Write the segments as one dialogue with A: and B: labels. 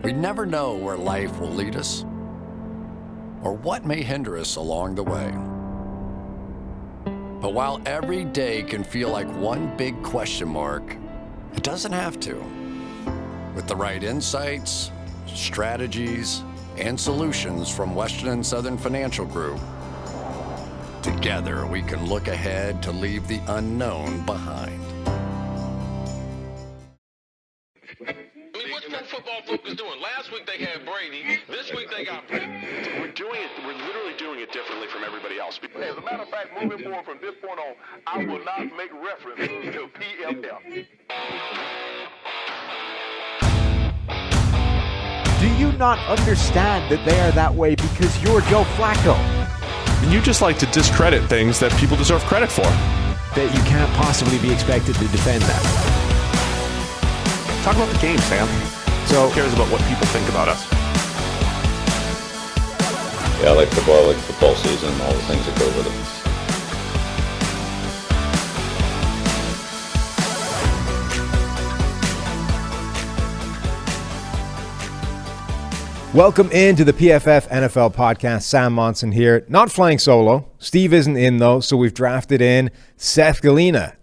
A: We never know where life will lead us or what may hinder us along the way. But while every day can feel like one big question mark, it doesn't have to. With the right insights, strategies, and solutions from Western and Southern Financial Group, together we can look ahead to leave the unknown behind.
B: What's Pro Football Focus doing? Last week they had Brady. This week they got Brady. We're literally doing it differently from everybody else.
C: As a matter of fact, moving forward from this point on, I will not make reference to PFF.
D: Do you not understand that they are that way because you're Joe Flacco?
E: And you just like to discredit things that people deserve credit for.
D: That you can't possibly be expected to defend that.
E: Talk about the game, Sam.
D: So,
E: who cares about what people think about us?
F: Yeah, I like football season, all the things that go with it.
D: welcome into the PFF NFL Podcast. Sam Monson here. Not flying solo. Steve isn't in, though, so we've drafted in Seth Galina,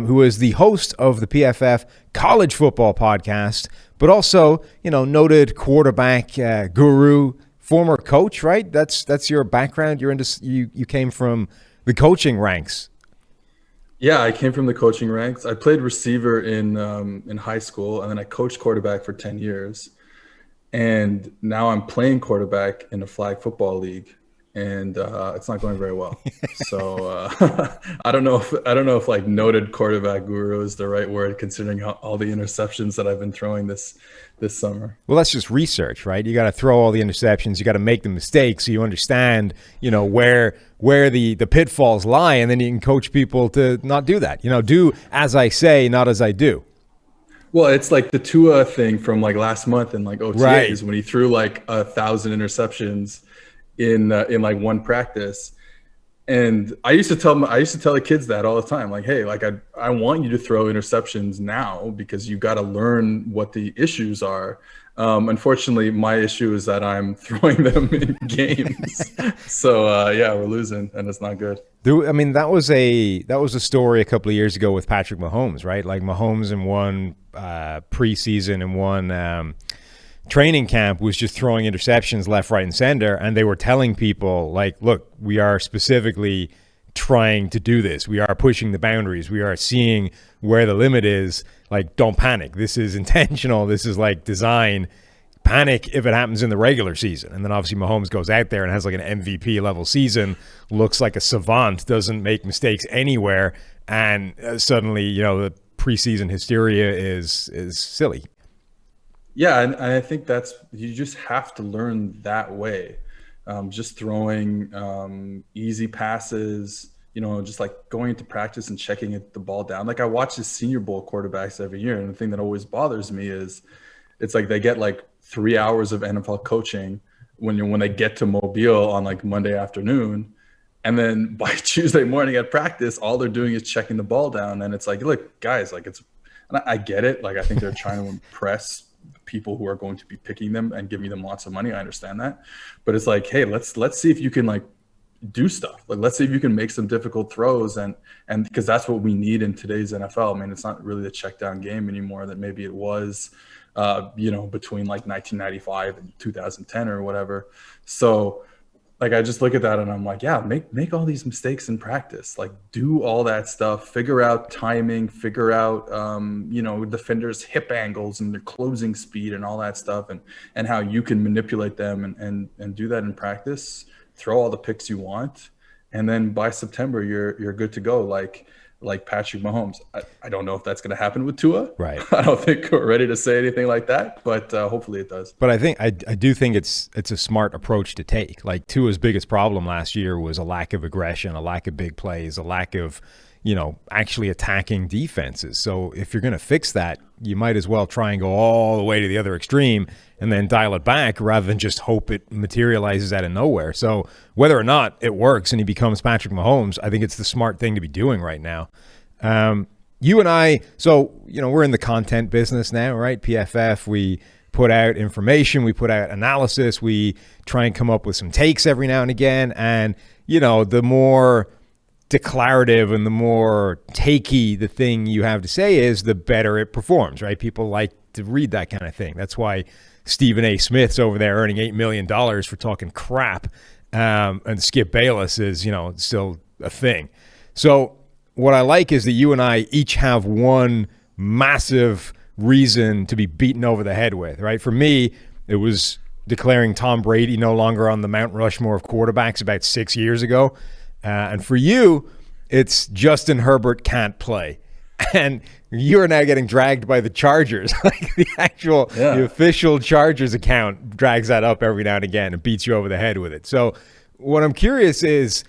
D: who is the host of the PFF College Football Podcast, but also, noted quarterback guru, former coach, right? That's your background. You came from the coaching ranks.
G: Yeah, I came from the coaching ranks. I played receiver in high school, and then I coached quarterback for 10 years. And now I'm playing quarterback in a flag football league, and it's not going very well. So I don't know if like noted quarterback guru is the right word, considering all the interceptions that I've been throwing this summer.
D: Well, that's just research, right? You got to throw all the interceptions. You got to make the mistakes so you understand, where the pitfalls lie, and then you can coach people to not do that. Do as I say, not as I do.
G: Well, it's like the Tua thing from like last month in like OTAs, right, when he threw like 1,000 interceptions in like one practice. And I used to tell the kids that all the time, like, hey, like I want you to throw interceptions now because you got to learn what the issues are. Unfortunately, my issue is that I'm throwing them in games. So yeah, we're losing, and it's not good.
D: I mean, that was a story a couple of years ago with Patrick Mahomes, right? Like Mahomes in one preseason and one training camp was just throwing interceptions left, right, and center, and they were telling people, like, look, we are specifically trying to do this. We are pushing the boundaries. We are seeing where the limit is. Like, don't panic. This is intentional. This is like design. Panic if it happens in the regular season. And then obviously Mahomes goes out there and has like an MVP level season, looks like a savant, doesn't make mistakes anywhere, and suddenly, the preseason hysteria is silly.
G: Yeah, and I think you just have to learn that way. Just throwing easy passes, just like going into practice and checking the ball down. Like I watch the Senior Bowl quarterbacks every year, and the thing that always bothers me is it's like they get like 3 hours of NFL coaching when they get to Mobile on like Monday afternoon, and then by Tuesday morning at practice, all they're doing is checking the ball down. And it's like, look, guys, like and I get it. Like I think they're trying to impress people who are going to be picking them and giving them lots of money. I understand that, but it's like, hey, let's see if you can like do stuff. Like let's see if you can make some difficult throws, and because that's what we need in today's NFL. I mean, it's not really a check down game anymore that maybe it was, between like 1995 and 2010 or whatever. So like I just look at that and I'm like, yeah, make all these mistakes in practice, like do all that stuff, figure out timing, figure out defenders' hip angles and their closing speed and all that stuff, and how you can manipulate them and do that in practice. Throw all the picks you want, and then by September you're good to go. Like Patrick Mahomes. I don't know if that's going to happen with Tua.
D: Right.
G: I don't think we're ready to say anything like that, but hopefully it does.
D: But I do think it's a smart approach to take. Like Tua's biggest problem last year was a lack of aggression, a lack of big plays, a lack of actually attacking defenses. So if you're going to fix that, you might as well try and go all the way to the other extreme and then dial it back rather than just hope it materializes out of nowhere. So whether or not it works and he becomes Patrick Mahomes, I think it's the smart thing to be doing right now. You and I, so, we're in the content business now, right? PFF, we put out information, we put out analysis, we try and come up with some takes every now and again. And, the more declarative and the more takey the thing you have to say is, the better it performs, right? People like to read that kind of thing. That's why Stephen A. Smith's over there earning $8 million for talking crap. And Skip Bayless is, still a thing. So what I like is that you and I each have one massive reason to be beaten over the head with, right? For me, it was declaring Tom Brady no longer on the Mount Rushmore of quarterbacks about 6 years ago. And for you, it's Justin Herbert can't play. And you're now getting dragged by the Chargers. Like the official Chargers account drags that up every now and again and beats you over the head with it. So what I'm curious is,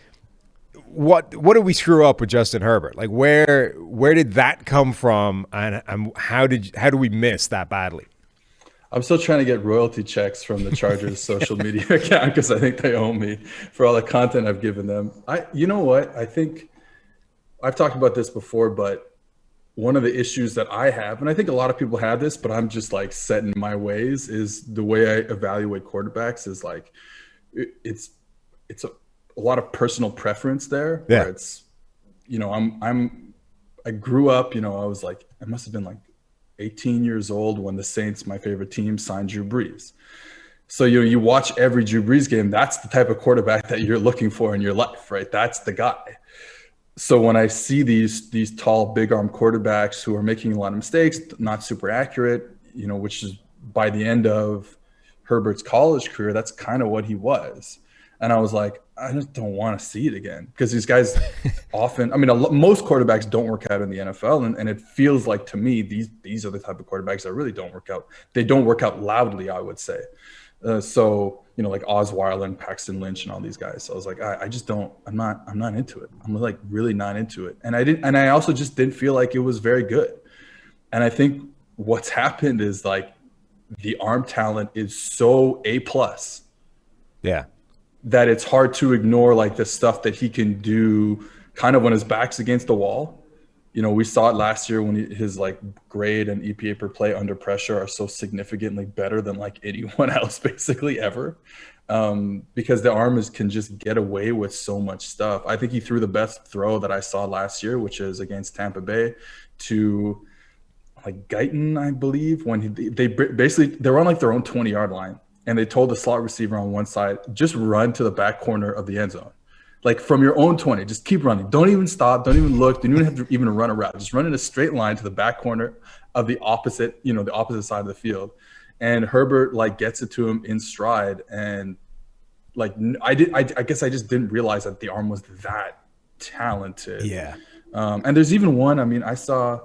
D: what did we screw up with Justin Herbert? Like where did that come from, and how do we miss that badly?
G: I'm still trying to get royalty checks from the Chargers social media account because I think they owe me for all the content I've given them. You know what? I think I've talked about this before, but one of the issues that I have, and I think a lot of people have this, but I'm just like set in my ways, is the way I evaluate quarterbacks is like it's a lot of personal preference there.
D: Yeah.
G: Where it's, I grew up, I was like, I must have been like 18 years old when the Saints, my favorite team, signed Drew Brees. So you watch every Drew Brees game. That's the type of quarterback that you're looking for in your life, right? That's the guy. So when I see these tall, big arm quarterbacks who are making a lot of mistakes, not super accurate, which is by the end of Herbert's college career, that's kind of what he was. And I was like, I just don't want to see it again, because these guys often, most quarterbacks don't work out in the NFL. And it feels like, to me, these are the type of quarterbacks that really don't work out. They don't work out loudly, I would say. Like Osweiler and Paxton Lynch and all these guys. So I was like, I just don't, I'm not into it. I'm like really not into it. And I also just didn't feel like it was very good. And I think what's happened is like the arm talent is so A+.
D: Yeah.
G: That it's hard to ignore like the stuff that he can do kind of when his back's against the wall. We saw it last year when his like grade and EPA per play under pressure are so significantly better than like anyone else basically ever, because the arm can just get away with so much stuff. I think he threw the best throw that I saw last year, which is against Tampa Bay to like Guyton, I believe, when they were on like their own 20-yard line. And they told the slot receiver on one side, just run to the back corner of the end zone. Like from your own 20, just keep running. Don't even stop. Don't even look. Don't even have to even run a route. Just run in a straight line to the back corner of the opposite side of the field. And Herbert like gets it to him in stride. And like, I guess I just didn't realize that the arm was that talented.
D: Yeah.
G: And there's even one, I saw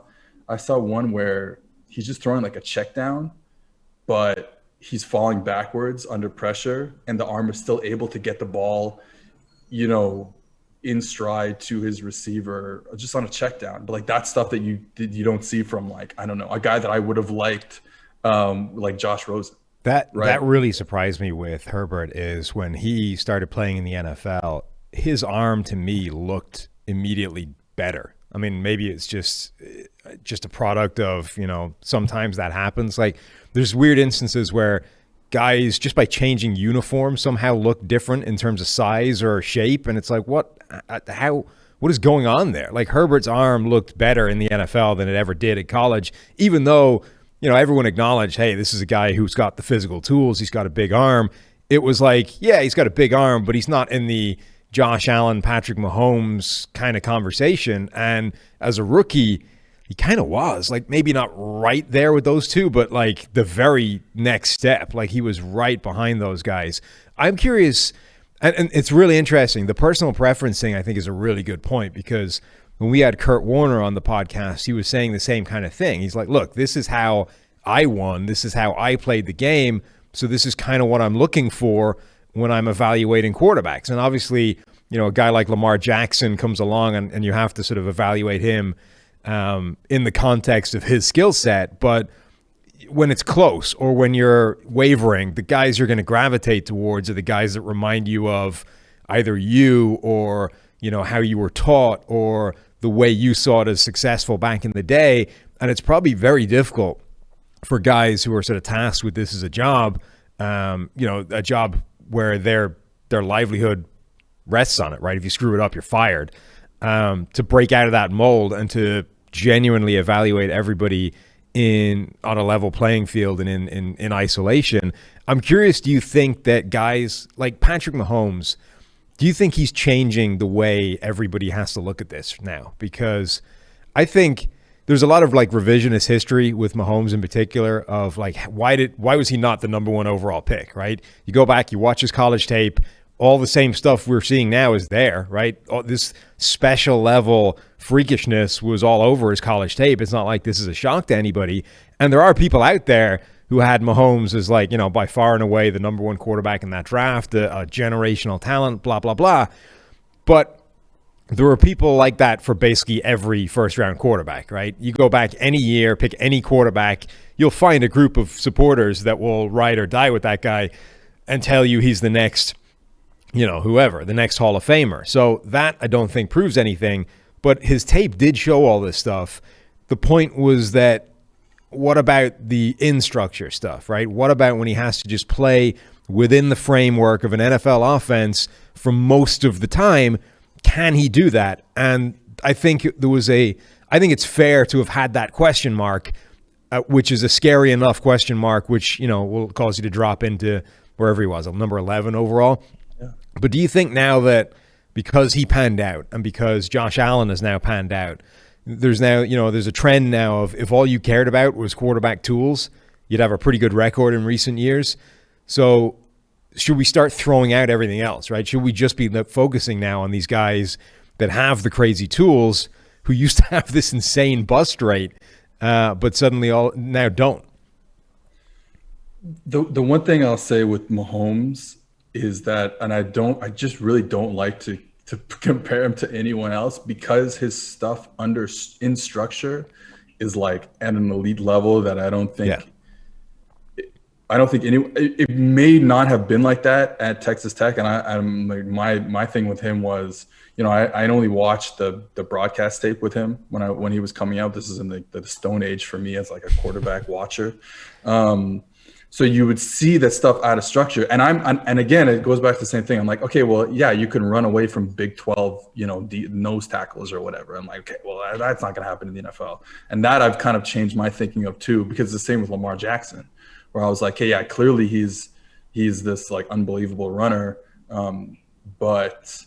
G: one where he's just throwing like a check down, but he's falling backwards under pressure, and the arm is still able to get the ball, in stride to his receiver just on a check down. But like that's stuff that you don't see from like, I don't know, a guy that I would have liked, like Josh Rosen. That
D: really surprised me with Herbert is when he started playing in the NFL, his arm to me looked immediately better. Maybe it's just a product of, sometimes that happens. Like there's weird instances where guys just by changing uniform somehow look different in terms of size or shape. And it's like, what is going on there? Like Herbert's arm looked better in the NFL than it ever did at college, even though, everyone acknowledged, hey, this is a guy who's got the physical tools. He's got a big arm. It was like, yeah, he's got a big arm, but he's not in the Josh Allen, Patrick Mahomes kind of conversation. And as a rookie, he kind of was like maybe not right there with those two, but like the very next step, like he was right behind those guys. I'm curious, and it's really interesting. The personal preference thing I think is a really good point, because when we had Kurt Warner on the podcast, he was saying the same kind of thing. He's like, look, this is how I won. This is how I played the game. So this is kind of what I'm looking for when I'm evaluating quarterbacks. And obviously, a guy like Lamar Jackson comes along and you have to sort of evaluate him in the context of his skill set. But when it's close or when you're wavering, the guys you're going to gravitate towards are the guys that remind you of either you or, how you were taught or the way you saw it as successful back in the day. And it's probably very difficult for guys who are sort of tasked with this as a job, a job where their livelihood rests on it, right? If you screw it up, you're fired. To break out of that mold and to genuinely evaluate everybody on a level playing field and in isolation. I'm curious, do you think that guys like Patrick Mahomes, do you think he's changing the way everybody has to look at this now? Because I think there's a lot of like revisionist history with Mahomes in particular of like, why was he not the number one overall pick, right? You go back, you watch his college tape, all the same stuff we're seeing now is there, right? All this special level freakishness was all over his college tape. It's not like this is a shock to anybody. And there are people out there who had Mahomes as like, by far and away the number one quarterback in that draft, a generational talent, blah, blah, blah. But there were people like that for basically every first-round quarterback, right? You go back any year, pick any quarterback, you'll find a group of supporters that will ride or die with that guy and tell you he's the next whoever, the next Hall of Famer. So that I don't think proves anything, but his tape did show all this stuff. The point was that what about the in-structure stuff, right? What about when he has to just play within the framework of an NFL offense for most of the time? Can he do that? And I think I think it's fair to have had that question mark, which is a scary enough question mark, which, will cause you to drop into wherever he was, number 11 overall. But do you think now that because he panned out and because Josh Allen has now panned out, there's a trend now of if all you cared about was quarterback tools, you'd have a pretty good record in recent years. So should we start throwing out everything else, right? Should we just be focusing now on these guys that have the crazy tools who used to have this insane bust rate, but suddenly all now don't?
G: The one thing I'll say with Mahomes is that, and I just really don't like to compare him to anyone else because his stuff in structure is like at an elite level that I don't think it may not have been like that at Texas Tech. And I'm like, my thing with him was, I only watched the broadcast tape with him when he was coming out. This is in the stone age for me as like a quarterback watcher. So you would see that stuff out of structure. And again, it goes back to the same thing. I'm like, okay, well, yeah, you can run away from Big 12, nose tackles or whatever. I'm like, okay, well, that's not going to happen in the NFL. And that I've kind of changed my thinking of too, because it's the same with Lamar Jackson, where I was like, hey, yeah, clearly he's this like unbelievable runner. But,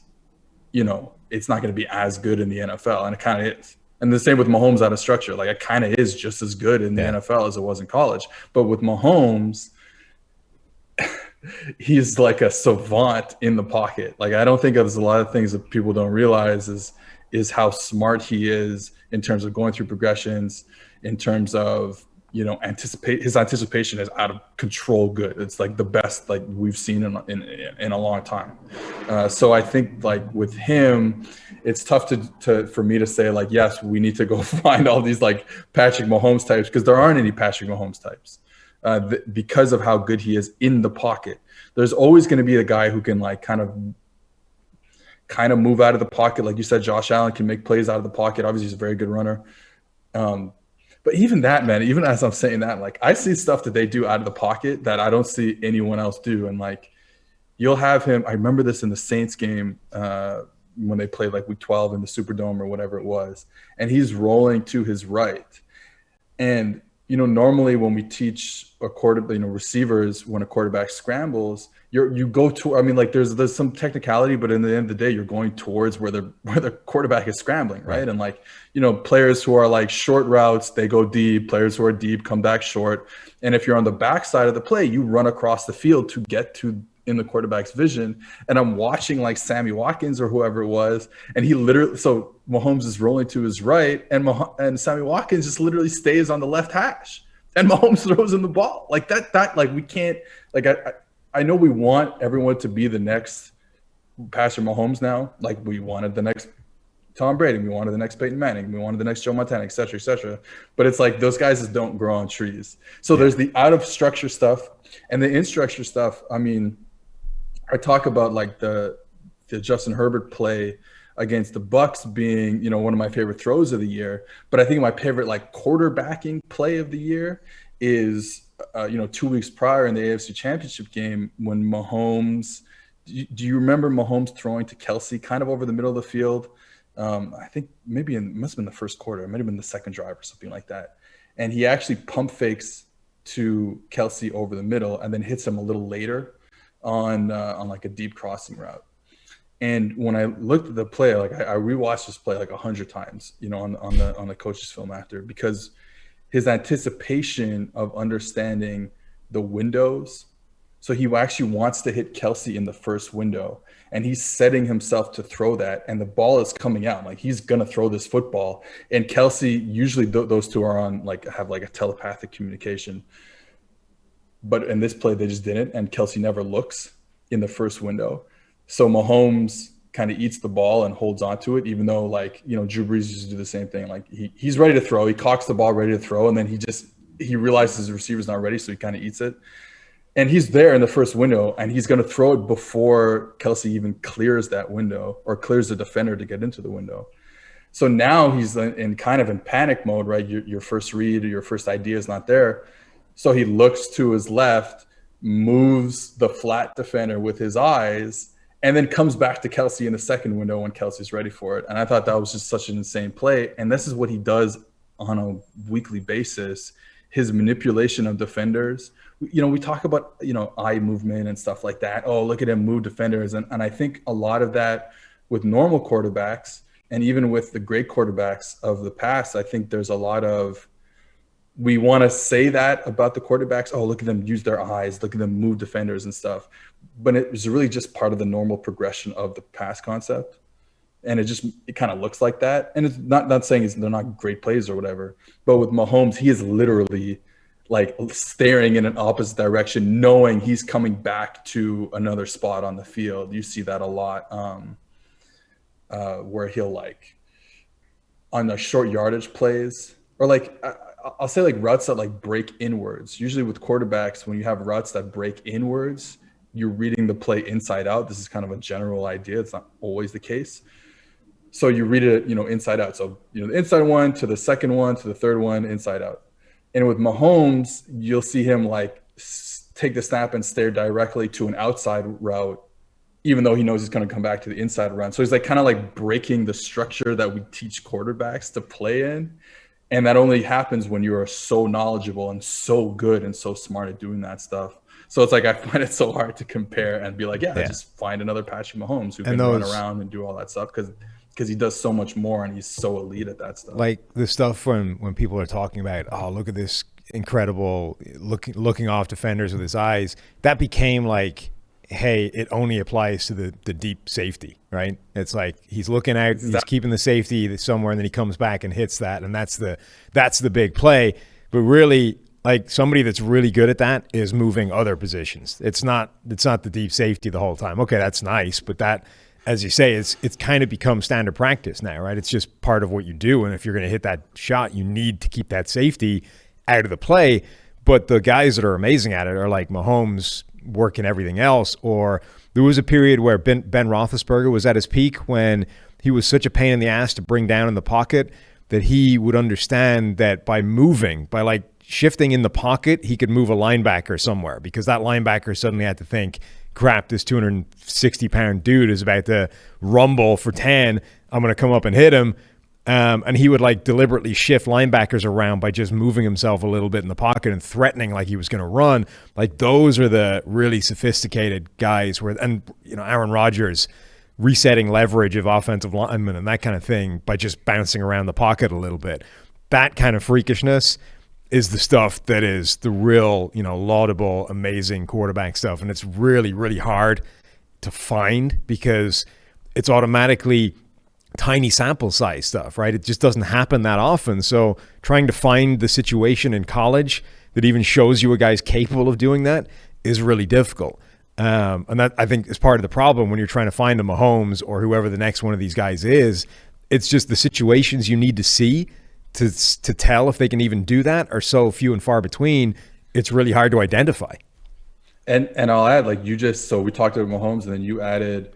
G: it's not going to be as good in the NFL. And it kind of is. And the same with Mahomes out of structure. Like it kind of is just as good in the NFL as it was in college. But with Mahomes, he's like a savant in the pocket. Like I don't think there's a lot of things that people don't realize is how smart he is in terms of going through progressions, in terms of, his anticipation is out of control good. It's like the best like we've seen in a long time. So I think like with him, it's tough for me to say like, yes, we need to go find all these like Patrick Mahomes types, because there aren't any Patrick Mahomes types because of how good he is in the pocket. There's always going to be a guy who can like kind of move out of the pocket. Like you said, Josh Allen can make plays out of the pocket. Obviously he's a very good runner. But even that, man, even as I'm saying that, like I see stuff that they do out of the pocket that I don't see anyone else do. And like, you'll have him. I remember this in the Saints game when they played like week 12 in the Superdome or whatever it was. And he's rolling to his right. And, normally when we teach receivers, when a quarterback scrambles, you go to, I mean, like there's some technicality, but in the end of the day, you're going towards where the quarterback is scrambling, right? And like, players who are like short routes, they go deep. Players who are deep come back short. And if you're on the backside of the play, you run across the field to get to in the quarterback's vision. And I'm watching like Sammy Watkins or whoever it was, and he literally, so Mahomes is rolling to his right, and Sammy Watkins just literally stays on the left hash, and Mahomes throws him the ball like that. Like we can't, like I know we want everyone to be the next Patrick Mahomes now. Like we wanted the next Tom Brady, we wanted the next Peyton Manning, we wanted the next Joe Montana, et cetera, et cetera. But it's like those guys just don't grow on trees. So there's the out of structure stuff and the in structure stuff. I mean, I talk about like the Justin Herbert play against the Bucks being, one of my favorite throws of the year. But I think my favorite like quarterbacking play of the year is, 2 weeks prior in the AFC Championship game when Mahomes, do you remember Mahomes throwing to Kelce kind of over the middle of the field? I think maybe it must have been the first quarter. It might have been the second drive or something like that. And he actually pump fakes to Kelce over the middle and then hits him a little later on like a deep crossing route. And when I looked at the play, like I rewatched this play like 100 times, on the coach's film after, because his anticipation of understanding the windows. So he actually wants to hit Kelce in the first window, and he's setting himself to throw that, and the ball is coming out. Like, he's going to throw this football. And Kelce, usually those two are have like a telepathic communication. But in this play, they just didn't, and Kelce never looks in the first window. So Mahomes kind of eats the ball and holds on to it, even though, Drew Brees used to do the same thing. Like, he's ready to throw. He cocks the ball ready to throw, and then he realizes the receiver's not ready, so he kind of eats it. And he's there in the first window, and he's going to throw it before Kelce even clears that window or clears the defender to get into the window. So now he's in panic mode, right? Your first read or your first idea is not there. So he looks to his left, moves the flat defender with his eyes, and then comes back to Kelce in the second window when Kelce's ready for it. And I thought that was just such an insane play. And this is what he does on a weekly basis, his manipulation of defenders. We talk about, eye movement and stuff like that. Oh, look at him move defenders. And I think a lot of that with normal quarterbacks, and even with the great quarterbacks of the past, I think there's a lot of, we want to say that about the quarterbacks. Oh, look at them use their eyes. Look at them move defenders and stuff. But it was really just part of the normal progression of the pass concept. And it kind of looks like that. And it's not saying they're not great plays or whatever. But with Mahomes, he is literally like staring in an opposite direction, knowing he's coming back to another spot on the field. You see that a lot where he'll on the short yardage plays, or I'll say routes that break inwards. Usually with quarterbacks, when you have routes that break inwards, you're reading the play inside out. This is kind of a general idea. It's not always the case. So you read it, inside out. So, the inside one to the second one to the third one, inside out. And with Mahomes, you'll see him take the snap and stare directly to an outside route, even though he knows he's going to come back to the inside run. So he's kind of breaking the structure that we teach quarterbacks to play in. And that only happens when you are so knowledgeable and so good and so smart at doing that stuff. So it's I find it so hard to compare and be just find another Patrick Mahomes who can run around and do all that stuff because he does so much more and he's so elite at that stuff. Like
D: the stuff when people are talking about, oh, look at this incredible looking off defenders with his eyes, that became hey, it only applies to the deep safety, right? It's he's looking out, he's keeping the safety somewhere, and then he comes back and hits that, and that's the big play. But really, somebody that's really good at that is moving other positions. It's not the deep safety the whole time. Okay, that's nice, but that, as you say, it's kind of become standard practice now, right? It's just part of what you do, and if you're going to hit that shot, you need to keep that safety out of the play. But the guys that are amazing at it are like Mahomes working everything else. Or there was a period where Ben Roethlisberger was at his peak when he was such a pain in the ass to bring down in the pocket that he would understand that by shifting in the pocket, he could move a linebacker somewhere, because that linebacker suddenly had to think, crap, this 260-pound dude is about to rumble for 10. I'm going to come up and hit him. And he would like deliberately shift linebackers around by just moving himself a little bit in the pocket and threatening like he was going to run. Like those are the really sophisticated guys Aaron Rodgers resetting leverage of offensive linemen and that kind of thing by just bouncing around the pocket a little bit. That kind of freakishness is the stuff that is the real, laudable, amazing quarterback stuff. And it's really, really hard to find because it's automatically tiny sample size stuff, right? It just doesn't happen that often. So trying to find the situation in college that even shows you a guy's capable of doing that is really difficult. And that, I think, is part of the problem when you're trying to find a Mahomes or whoever the next one of these guys is. It's just the situations you need to see to tell if they can even do that are so few and far between. It's really hard to identify.
G: And I'll add, we talked about Mahomes, and then you added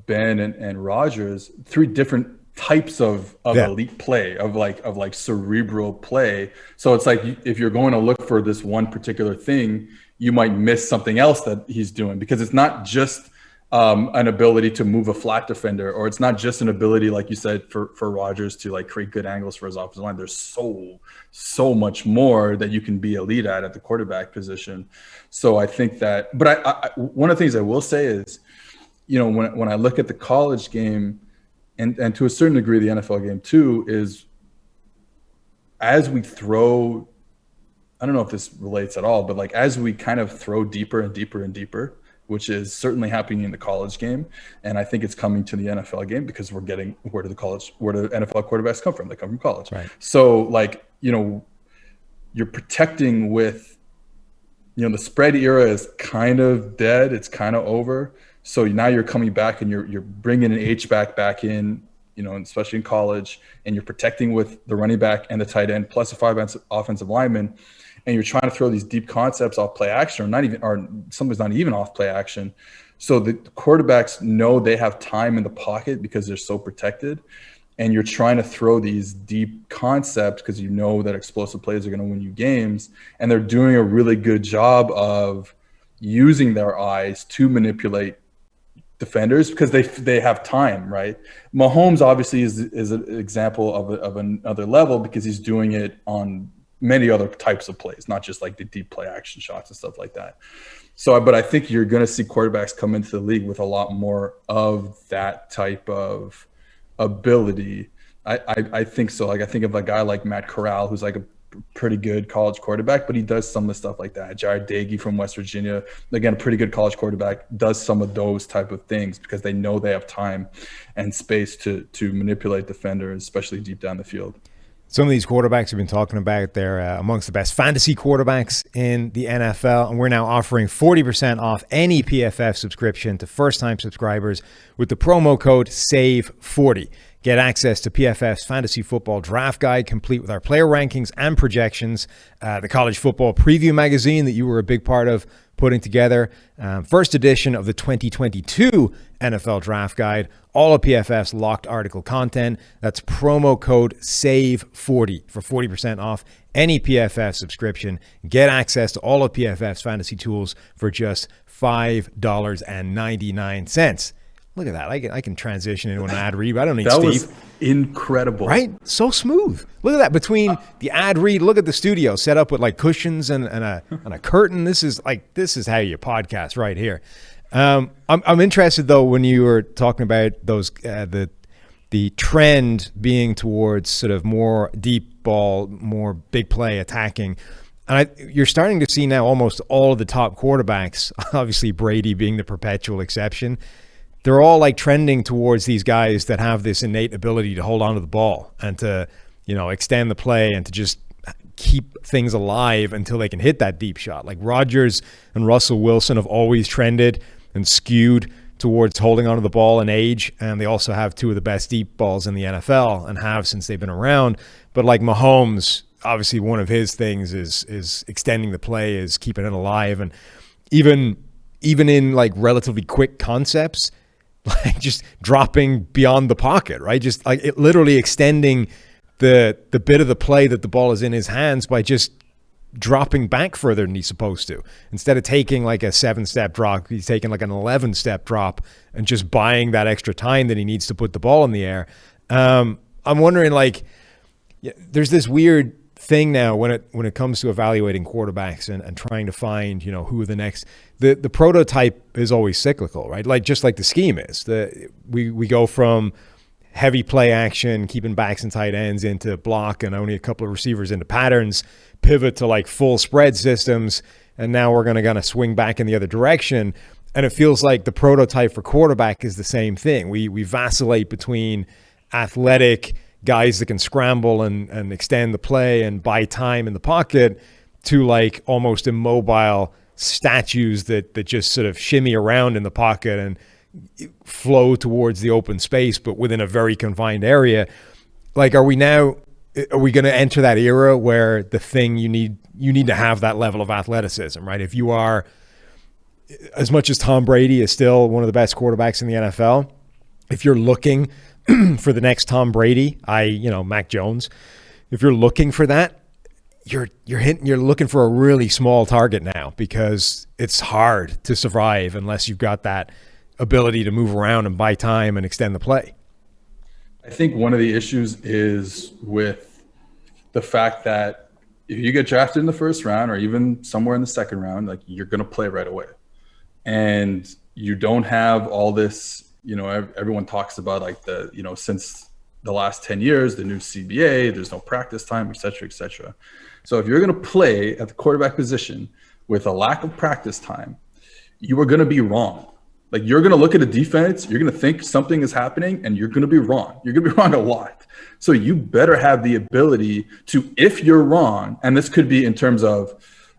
G: Ben and Rodgers, three different types of elite play, of like cerebral play. So it's like, if you're going to look for this one particular thing, you might miss something else that he's doing, because it's not just an ability to move a flat defender, or it's not just an ability, like you said, for Rodgers to like create good angles for his offensive line. There's so much more that you can be elite at the quarterback position. So I think that, but I one of the things I will say is, you know, when I look at the college game, and to a certain degree the NFL game too, is as we throw, I don't know if this relates at all, but like as we kind of throw deeper and deeper and deeper, which is certainly happening in the college game, and I think it's coming to the NFL game, because we're getting, where do the NFL quarterbacks come from? They come from college.
D: Right.
G: So like, you know, you're protecting with, you know, the spread era is kind of dead. It's kind of over. So now you're coming back and you're bringing an H-back in, you know, especially in college, and you're protecting with the running back and the tight end plus a 5 offensive lineman. And you're trying to throw these deep concepts off play action, or sometimes not even off play action. So the quarterbacks know they have time in the pocket because they're so protected. And you're trying to throw these deep concepts because you know that explosive plays are going to win you games. And they're doing a really good job of using their eyes to manipulate defenders because they have time, right? Mahomes obviously is an example of another level, because he's doing it on many other types of plays, not just like the deep play action shots and stuff like that. So, but I think you're going to see quarterbacks come into the league with a lot more of that type of ability. I think so. Like, I think of a guy like Matt Corral, who's like a pretty good college quarterback, but he does some of the stuff like that. Jared Dagey from West Virginia, again, a pretty good college quarterback, does some of those type of things because they know they have time and space to manipulate defenders, especially deep down the field.
D: Some of these quarterbacks we've been talking about, they're amongst the best fantasy quarterbacks in the NFL, and we're now offering 40% off any PFF subscription to first-time subscribers with the promo code SAVE40. Get access to PFF's Fantasy Football Draft Guide, complete with our player rankings and projections, the College Football Preview magazine that you were a big part of putting together, first edition of the 2022 NFL Draft Guide, all of PFF's locked article content. That's promo code SAVE40 for 40% off any PFF subscription. Get access to all of PFF's fantasy tools for just $5.99. Look at that. I can transition into an ad read. I don't need
G: that
D: Steve.
G: Was incredible.
D: Right? So smooth. Look at that. Between the ad read, look at the studio set up with like cushions and a curtain. This is how you podcast right here. I'm interested though when you were talking about those the trend being towards sort of more deep ball, more big play attacking. And you're starting to see now almost all of the top quarterbacks, obviously Brady being the perpetual exception, they're all like trending towards these guys that have this innate ability to hold on to the ball and to, you know, extend the play and to just keep things alive until they can hit that deep shot. Like Rodgers and Russell Wilson have always trended and skewed towards holding onto the ball in age, and they also have two of the best deep balls in the NFL and have since they've been around. But like Mahomes, obviously one of his things is extending the play, is keeping it alive, and even in like relatively quick concepts, like just dropping beyond the pocket, right? Just like it literally extending the bit of the play that the ball is in his hands by just dropping back further than he's supposed to. Instead of taking like a 7-step drop, he's taking like an 11-step drop and just buying that extra time that he needs to put the ball in the air. I'm wondering, like, there's this weird thing now when it comes to evaluating quarterbacks and trying to find, you know, who the next, the prototype is always cyclical, right? Like just like the scheme is, we go from heavy play action, keeping backs and tight ends into block and only a couple of receivers into patterns, pivot to like full spread systems, and now we're going to swing back in the other direction. And it feels like the prototype for quarterback is the same thing. We vacillate between athletic guys that can scramble and extend the play and buy time in the pocket to like almost immobile statues that just sort of shimmy around in the pocket and flow towards the open space, but within a very confined area. Like, are we going to enter that era where the thing you need to have that level of athleticism, right? If you are, as much as Tom Brady is still one of the best quarterbacks in the NFL, if you're looking for the next Tom Brady, Mac Jones, if you're looking for that, you're looking for a really small target now, because it's hard to survive unless you've got that ability to move around and buy time and extend the play.
G: I think one of the issues is with the fact that if you get drafted in the first round or even somewhere in the second round, like, you're going to play right away. And you don't have all this, everyone talks about like since the last 10 years, the new CBA, there's no practice time, et cetera, et cetera. So if you're going to play at the quarterback position with a lack of practice time, you are going to be wrong. Like, you're going to look at a defense, you're going to think something is happening, and you're going to be wrong. You're going to be wrong a lot. So you better have the ability to, if you're wrong, and this could be in terms of,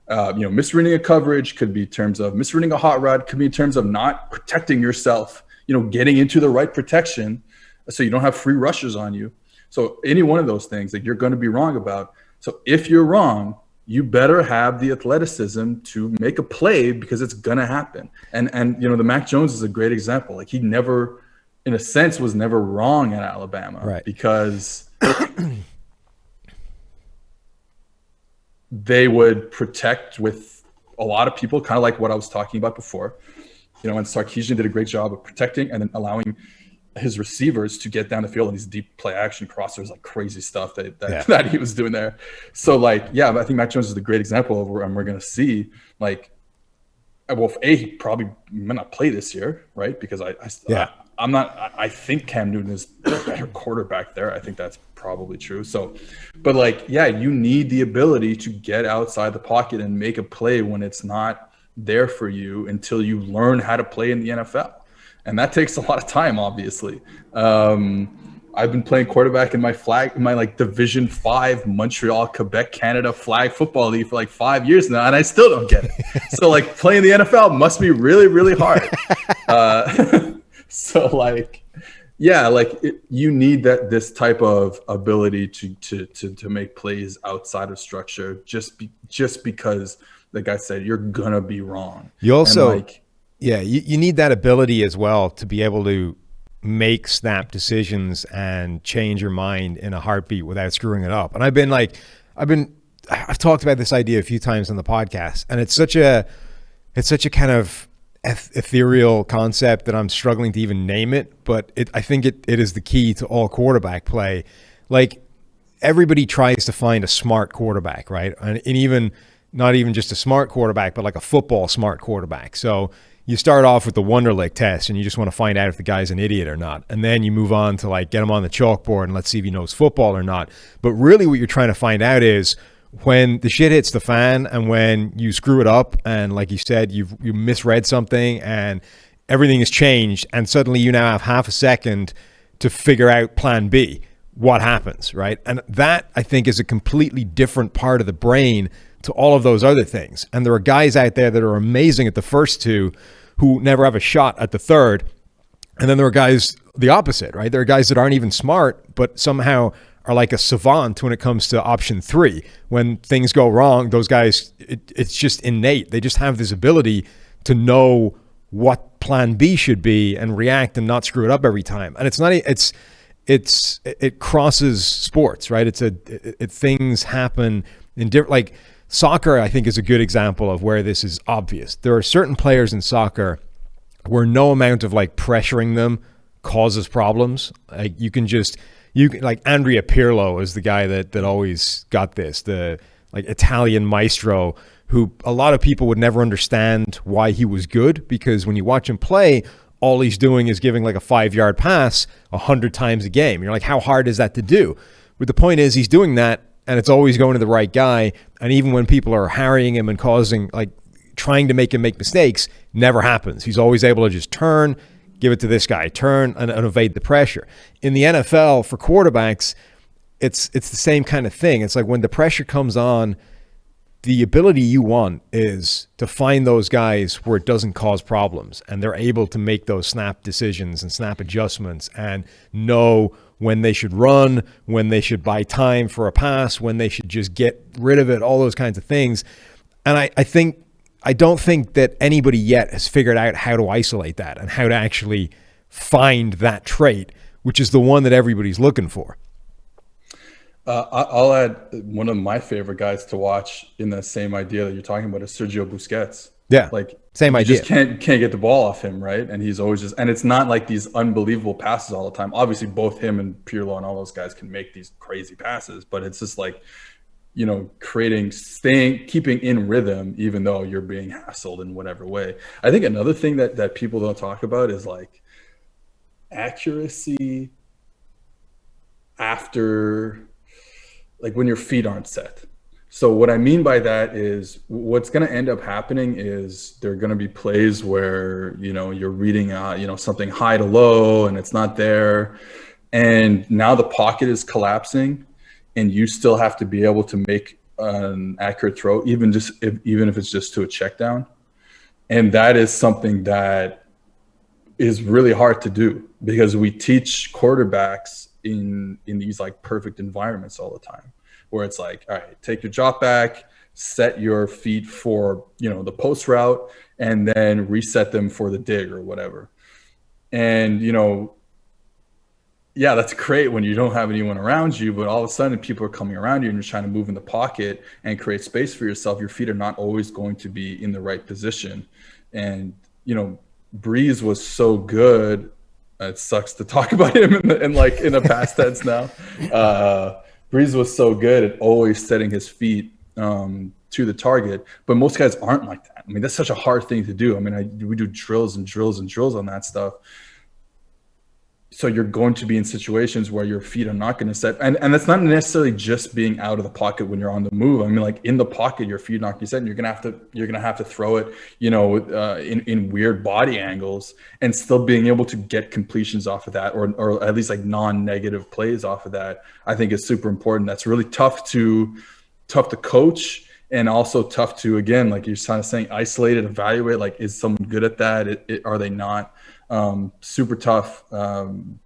G: misreading a coverage, could be in terms of misreading a hot rod, could be in terms of not protecting yourself, getting into the right protection so you don't have free rushers on you. So any one of those things that you're going to be wrong about. So if you're wrong, you better have the athleticism to make a play, because it's going to happen. And the Mac Jones is a great example. Like, he never, in a sense, was never wrong at Alabama,
D: right? Because
G: they would protect with a lot of people, kind of like what I was talking about before. And Sarkisian did a great job of protecting and then allowing his receivers to get down the field on these deep play action crossers, like crazy stuff that he was doing there. So I think Mac Jones is a great example of where we're going to see, like, well, he probably might not play this year, right? Because I think Cam Newton is a better quarterback there. I think that's probably true. So, but you need the ability to get outside the pocket and make a play when it's not there for you until you learn how to play in the NFL. And that takes a lot of time, obviously. I've been playing quarterback in my Division 5 Montreal, Quebec, Canada flag football league for like 5 years now, and I still don't get it. So playing the NFL must be really, really hard. You need this type of ability to make plays outside of structure, just because, like I said, you're gonna be wrong.
D: You also. You need that ability as well to be able to make snap decisions and change your mind in a heartbeat without screwing it up. And I've talked about this idea a few times on the podcast, and it's such a kind of ethereal concept that I'm struggling to even name it, but I think it is the key to all quarterback play. Like, everybody tries to find a smart quarterback, right? And even not even just a smart quarterback, but like a football smart quarterback. So you start off with the Wonderlic test, and you just want to find out if the guy's an idiot or not. And then you move on to get him on the chalkboard and let's see if he knows football or not. But really what you're trying to find out is when the shit hits the fan and when you screw it up and, like you said, you misread something and everything has changed and suddenly you now have half a second to figure out plan B. What happens, right? And that, I think, is a completely different part of the brain to all of those other things. And there are guys out there that are amazing at the first two who never have a shot at the third. And then there are guys the opposite, right? There are guys that aren't even smart, but somehow are like a savant when it comes to option 3. When things go wrong, those guys, it's just innate. They just have this ability to know what plan B should be and react and not screw it up every time. And it crosses sports, right? Things happen in different, like soccer, I think, is a good example of where this is obvious. There are certain players in soccer where no amount of pressuring them causes problems. Like like Andrea Pirlo is the guy that always got this, the Italian maestro, who a lot of people would never understand why he was good, because when you watch him play, all he's doing is giving a 5-yard pass 100 times a game. You're like, how hard is that to do? But the point is, he's doing that, and it's always going to the right guy. And even when people are harrying him and trying to make him make mistakes, never happens. He's always able to just turn, give it to this guy, turn and evade the pressure. In the NFL, for quarterbacks, it's the same kind of thing. It's like when the pressure comes on, the ability you want is to find those guys where it doesn't cause problems, and they're able to make those snap decisions and snap adjustments and know when they should run, when they should buy time for a pass, when they should just get rid of it, all those kinds of things. And I don't think that anybody yet has figured out how to isolate that and how to actually find that trait, which is the one that everybody's looking for.
G: I'll add one of my favorite guys to watch in the same idea that you're talking about is Sergio Busquets.
D: Yeah,
G: like
D: same idea.
G: Just can't get the ball off him, right? And he's always just, and it's not like these unbelievable passes all the time. Obviously, both him and Pirlo and all those guys can make these crazy passes, but it's just like, you know, keeping in rhythm, even though you're being hassled in whatever way. I think another thing that people don't talk about is like accuracy after, like when your feet aren't set. So what I mean by that is what's going to end up happening is there are going to be plays where, you know, you're reading, something high to low and it's not there. And now the pocket is collapsing and you still have to be able to make an accurate throw, even if it's just to a check down. And that is something that is really hard to do because we teach quarterbacks in these like perfect environments all the time, where it's like, all right, take your drop back, set your feet for, you know, the post route, and then reset them for the dig or whatever. And, you know, yeah, that's great when you don't have anyone around you, but all of a sudden people are coming around you and you're trying to move in the pocket and create space for yourself. Your feet are not always going to be in the right position. And, you know, Breeze was so good. It sucks to talk about him in the past tense now. Breeze was so good at always setting his feet to the target, but most guys aren't like that. I mean, that's such a hard thing to do. I mean, we do drills and drills and drills on that stuff. So you're going to be in situations where your feet are not going to set. And that's not necessarily just being out of the pocket when you're on the move. I mean, like in the pocket, your feet are not going to set, and you're going to have to throw it, you know, in weird body angles and still being able to get completions off of that, or at least like non-negative plays off of that, I think is super important. That's really tough to coach, and also tough to, again, like you're kind of saying, isolate it, evaluate, like, is someone good at that? Are they not? Super tough thing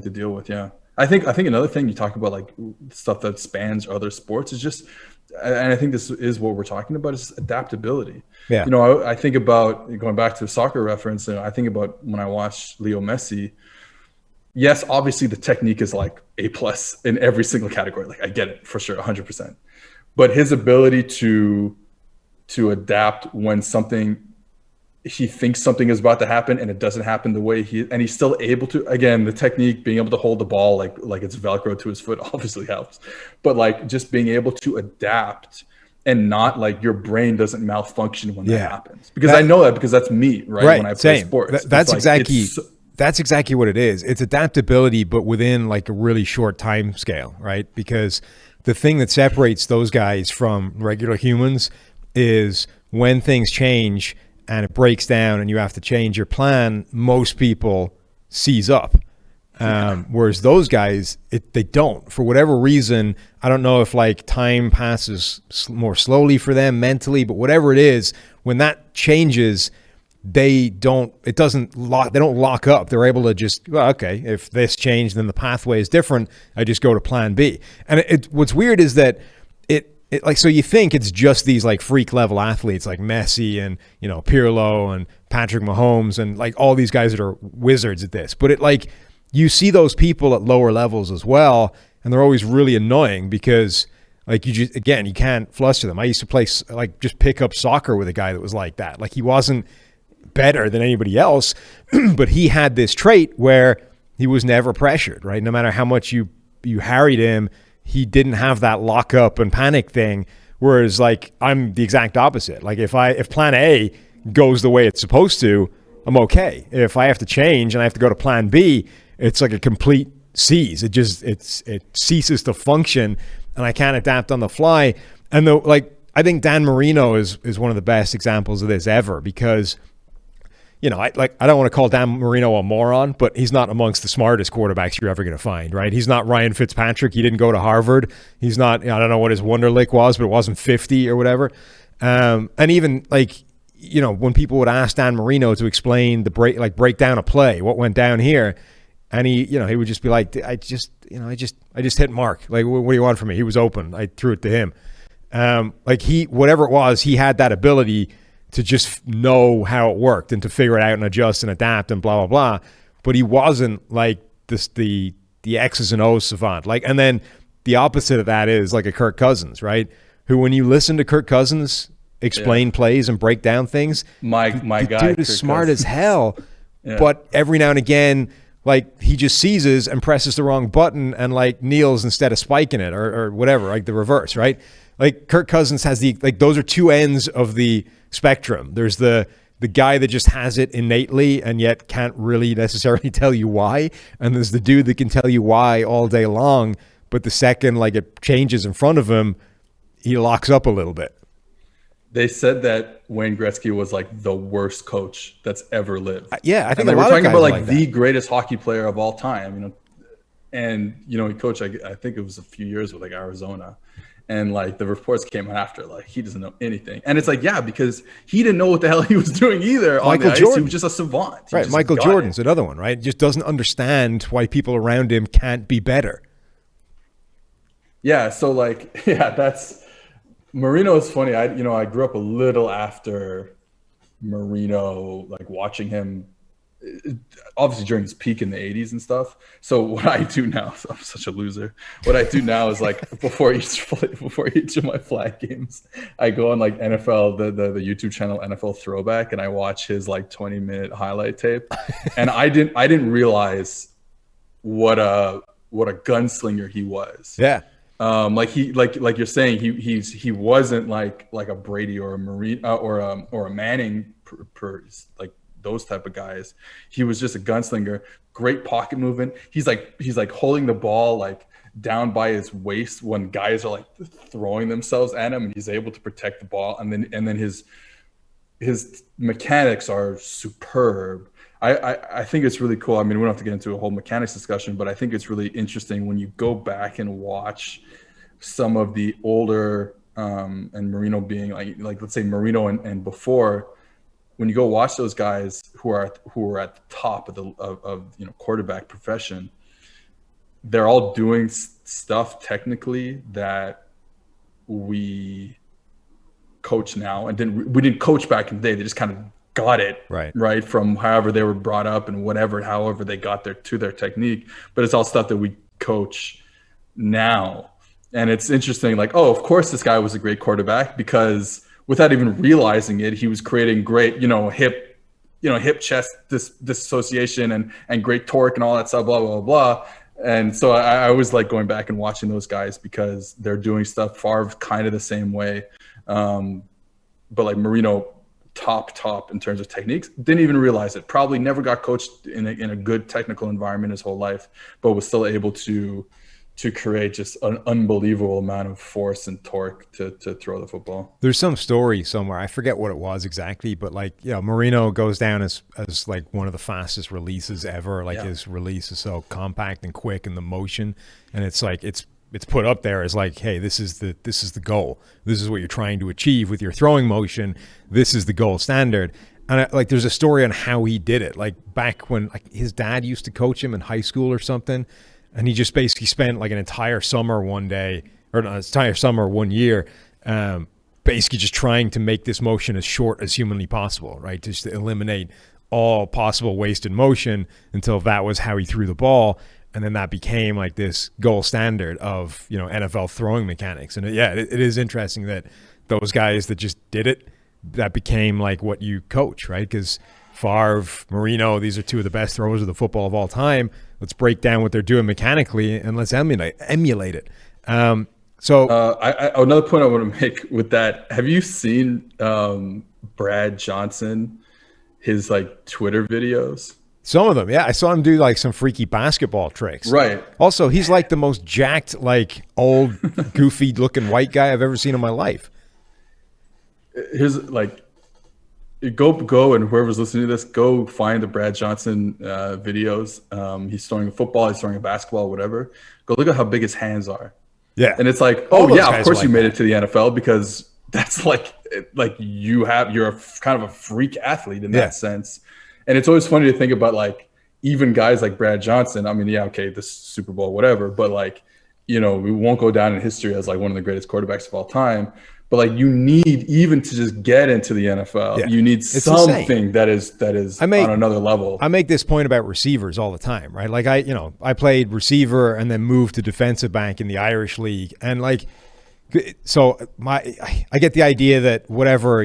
G: to deal with. Yeah. I think another thing you talk about, like stuff that spans other sports, is just, and I think this is what we're talking about, is adaptability.
D: Yeah.
G: You know, I think about, going back to the soccer reference, and I think about when I watched Leo Messi. Yes, obviously the technique is like A+ in every single category. Like I get it for sure, 100%. But his ability to adapt when he thinks something is about to happen and it doesn't happen the way he's still able to, again, the technique, being able to hold the ball like it's Velcro to his foot obviously helps, but like just being able to adapt and not, like, your brain doesn't malfunction when that happens. Because I know that because that's me, right? When I play sports.
D: That's exactly what it is. It's adaptability, but within like a really short time scale, right? Because the thing that separates those guys from regular humans is when things change and it breaks down and you have to change your plan, most people seize up. Whereas those guys, they don't. For whatever reason, I don't know if like time passes more slowly for them mentally, but whatever it is, when that changes, they don't lock up. They're able to just, well, okay, if this changed, then the pathway is different. I just go to plan B. And what's weird is that like, so you think it's just these like freak level athletes like Messi and, you know, Pirlo and Patrick Mahomes and like all these guys that are wizards at this, but like you see those people at lower levels as well, and they're always really annoying because like you can't fluster them. I used to play, like, just pick up soccer with a guy that was like that. Like, he wasn't better than anybody else, but he had this trait where he was never pressured, right? No matter how much you harried him, he didn't have that lock up and panic thing. Whereas like I'm the exact opposite. Like if plan A goes the way it's supposed to, I'm okay. If I have to change and I have to go to plan B, it's like a complete seize. It ceases to function and I can't adapt on the fly. And I think Dan Marino is one of the best examples of this ever, because, you know, I don't want to call Dan Marino a moron, but he's not amongst the smartest quarterbacks you're ever going to find, right? He's not Ryan Fitzpatrick. He didn't go to Harvard. He's not, I don't know what his Wonderlic was, but it wasn't 50 or whatever. And even like, you know, when people would ask Dan Marino to explain break down a play, what went down here, and he would just be like, I just hit Mark. Like, what do you want from me? He was open. I threw it to him. Whatever it was, he had that ability to just know how it worked and to figure it out and adjust and adapt and blah, blah, blah. but he wasn't like this the X's and O's savant. Like, and then the opposite of that is like a Kirk Cousins, right? Who, when you listen to Kirk Cousins explain plays and break down things,
G: my
D: the
G: guy
D: dude is
G: Kirk
D: smart
G: Cousins.
D: as hell,
G: Yeah.
D: but every now and again, like, he just seizes and presses the wrong button and like kneels instead of spiking it or whatever, like the reverse, right? Like, Kirk Cousins has those are two ends of the spectrum. There's the guy that just has it innately and yet can't really necessarily tell you why, and there's the dude that can tell you why all day long, but the second like it changes in front of him, he locks up a little bit.
G: They said that Wayne Gretzky was like the worst coach that's ever lived.
D: Yeah, I think
G: and
D: a lot
G: we're
D: of
G: talking
D: guys
G: about like
D: like
G: the
D: that.
G: greatest hockey player of all time, you know. And you know, he coached, I think it was a few years with like Arizona, and like the reports came after, like, he doesn't know anything. And it's like, yeah, because he didn't know what the hell he was doing either. On the ice. He was just a savant. He
D: Right,
G: just
D: Michael
G: got
D: Jordan's
G: it.
D: another one, right? Just doesn't understand why people around him can't be better.
G: Yeah, so like, yeah, that's Marino is funny. I grew up a little after Marino, like watching him obviously during his peak in the 80s and stuff. So what I do now, I'm such a loser. What I do now is like before each of my flag games, I go on like NFL, the YouTube channel NFL Throwback, and I watch his like 20-minute highlight tape. And I didn't realize what a gunslinger he was.
D: Yeah.
G: Like you're saying, he wasn't like a Brady or a Marino or a Manning per like those type of guys. He was just a gunslinger, great pocket movement. He's like holding the ball like down by his waist when guys are like throwing themselves at him, and he's able to protect the ball. And then his mechanics are superb. I think it's really cool. I mean, we don't have to get into a whole mechanics discussion, but I think it's really interesting when you go back and watch some of the older and Marino being like let's say Marino and before, when you go watch those guys who are at the top of the quarterback profession, they're all doing stuff technically that we coach now, and we didn't coach back in the day. They just kind of got it right from however they were brought up and however they got their technique. But it's all stuff that we coach now. And it's interesting, like, oh, of course this guy was a great quarterback, because without even realizing it, he was creating great, hip chest disassociation and great torque and all that stuff, blah, blah, blah. And so I was like going back and watching those guys because they're doing stuff far kind of the same way. But like Marino, top in terms of techniques, didn't even realize it. Probably never got coached in a good technical environment his whole life, but was still able to create just an unbelievable amount of force and torque to throw the football.
D: There's some story somewhere, I forget what it was exactly, but like, Marino goes down as like one of the fastest releases ever. Like his release is so compact and quick, and the motion, and it's like it's put up there as like, hey, this is the goal. This is what you're trying to achieve with your throwing motion. This is the gold standard. And like, there's a story on how he did it. Like back when like his dad used to coach him in high school or something. And he just basically spent like an entire summer one year, basically just trying to make this motion as short as humanly possible, right? Just to eliminate all possible wasted motion until that was how he threw the ball. And then that became like this gold standard of, NFL throwing mechanics. And it is interesting that those guys that just did it, that became like what you coach, right? Because Favre, Marino, these are two of the best throwers of the football of all time. Let's break down what they're doing mechanically and let's emulate it. Another
G: point I want to make with that, have you seen Brad Johnson, his like Twitter videos?
D: Some of them, yeah. I saw him do like some freaky basketball tricks.
G: Right.
D: Also, he's like the most jacked, like old, goofy looking white guy I've ever seen in my life.
G: Here's like, go and whoever's listening to this, go find the Brad Johnson videos. He's throwing a football, he's throwing a basketball, whatever. Go look at how big his hands are.
D: Yeah.
G: And it's like,
D: All
G: oh
D: those
G: yeah,
D: guys
G: of course
D: are
G: you
D: like
G: made
D: that.
G: it to the NFL, because that's like you're a kind of a freak athlete in that sense. And it's always funny to think about like even guys like Brad Johnson. I mean, yeah, okay, this Super Bowl, whatever, but like we won't go down in history as like one of the greatest quarterbacks of all time. But like you need, even to just get into the NFL, you need something that is on another level.
D: I make this point about receivers all the time, right? Like I played receiver and then moved to defensive back in the Irish League, and like, so I get the idea that whatever,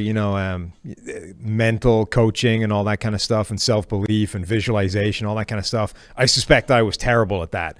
D: mental coaching and all that kind of stuff, and self-belief and visualization, all that kind of stuff, I suspect I was terrible at that,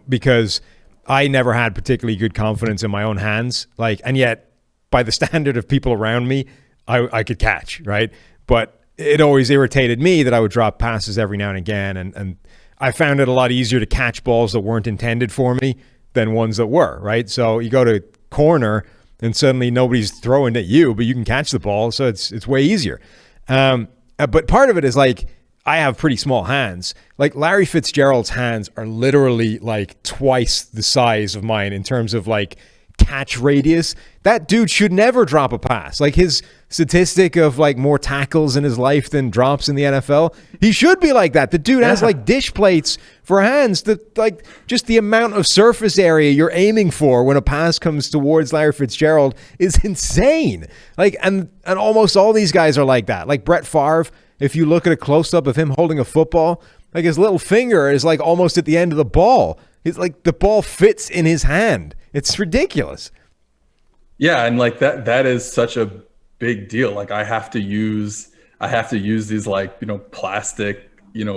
D: because I never had particularly good confidence in my own hands, and yet by the standard of people around me, I could catch, right? But it always irritated me that I would drop passes every now and again, and I found it a lot easier to catch balls that weren't intended for me than ones that were, right? So you go to corner and suddenly nobody's throwing at you, but you can catch the ball, so it's way easier. But part of it is like, I have pretty small hands. Like Larry Fitzgerald's hands are literally like twice the size of mine in terms of like catch radius. That dude should never drop a pass. Like his statistic of like more tackles in his life than drops in the NFL, he should be like that. The dude has like dish plates for hands. That like just the amount of surface area you're aiming for when a pass comes towards Larry Fitzgerald is insane. Like and almost all these guys are like that. Like Brett Favre, if you look at a close-up of him holding a football, like his little finger is like almost at the end of the ball. It's like the ball fits in his hand. It's ridiculous.
G: Yeah, and like that is such a big deal. Like I have to use these like, plastic,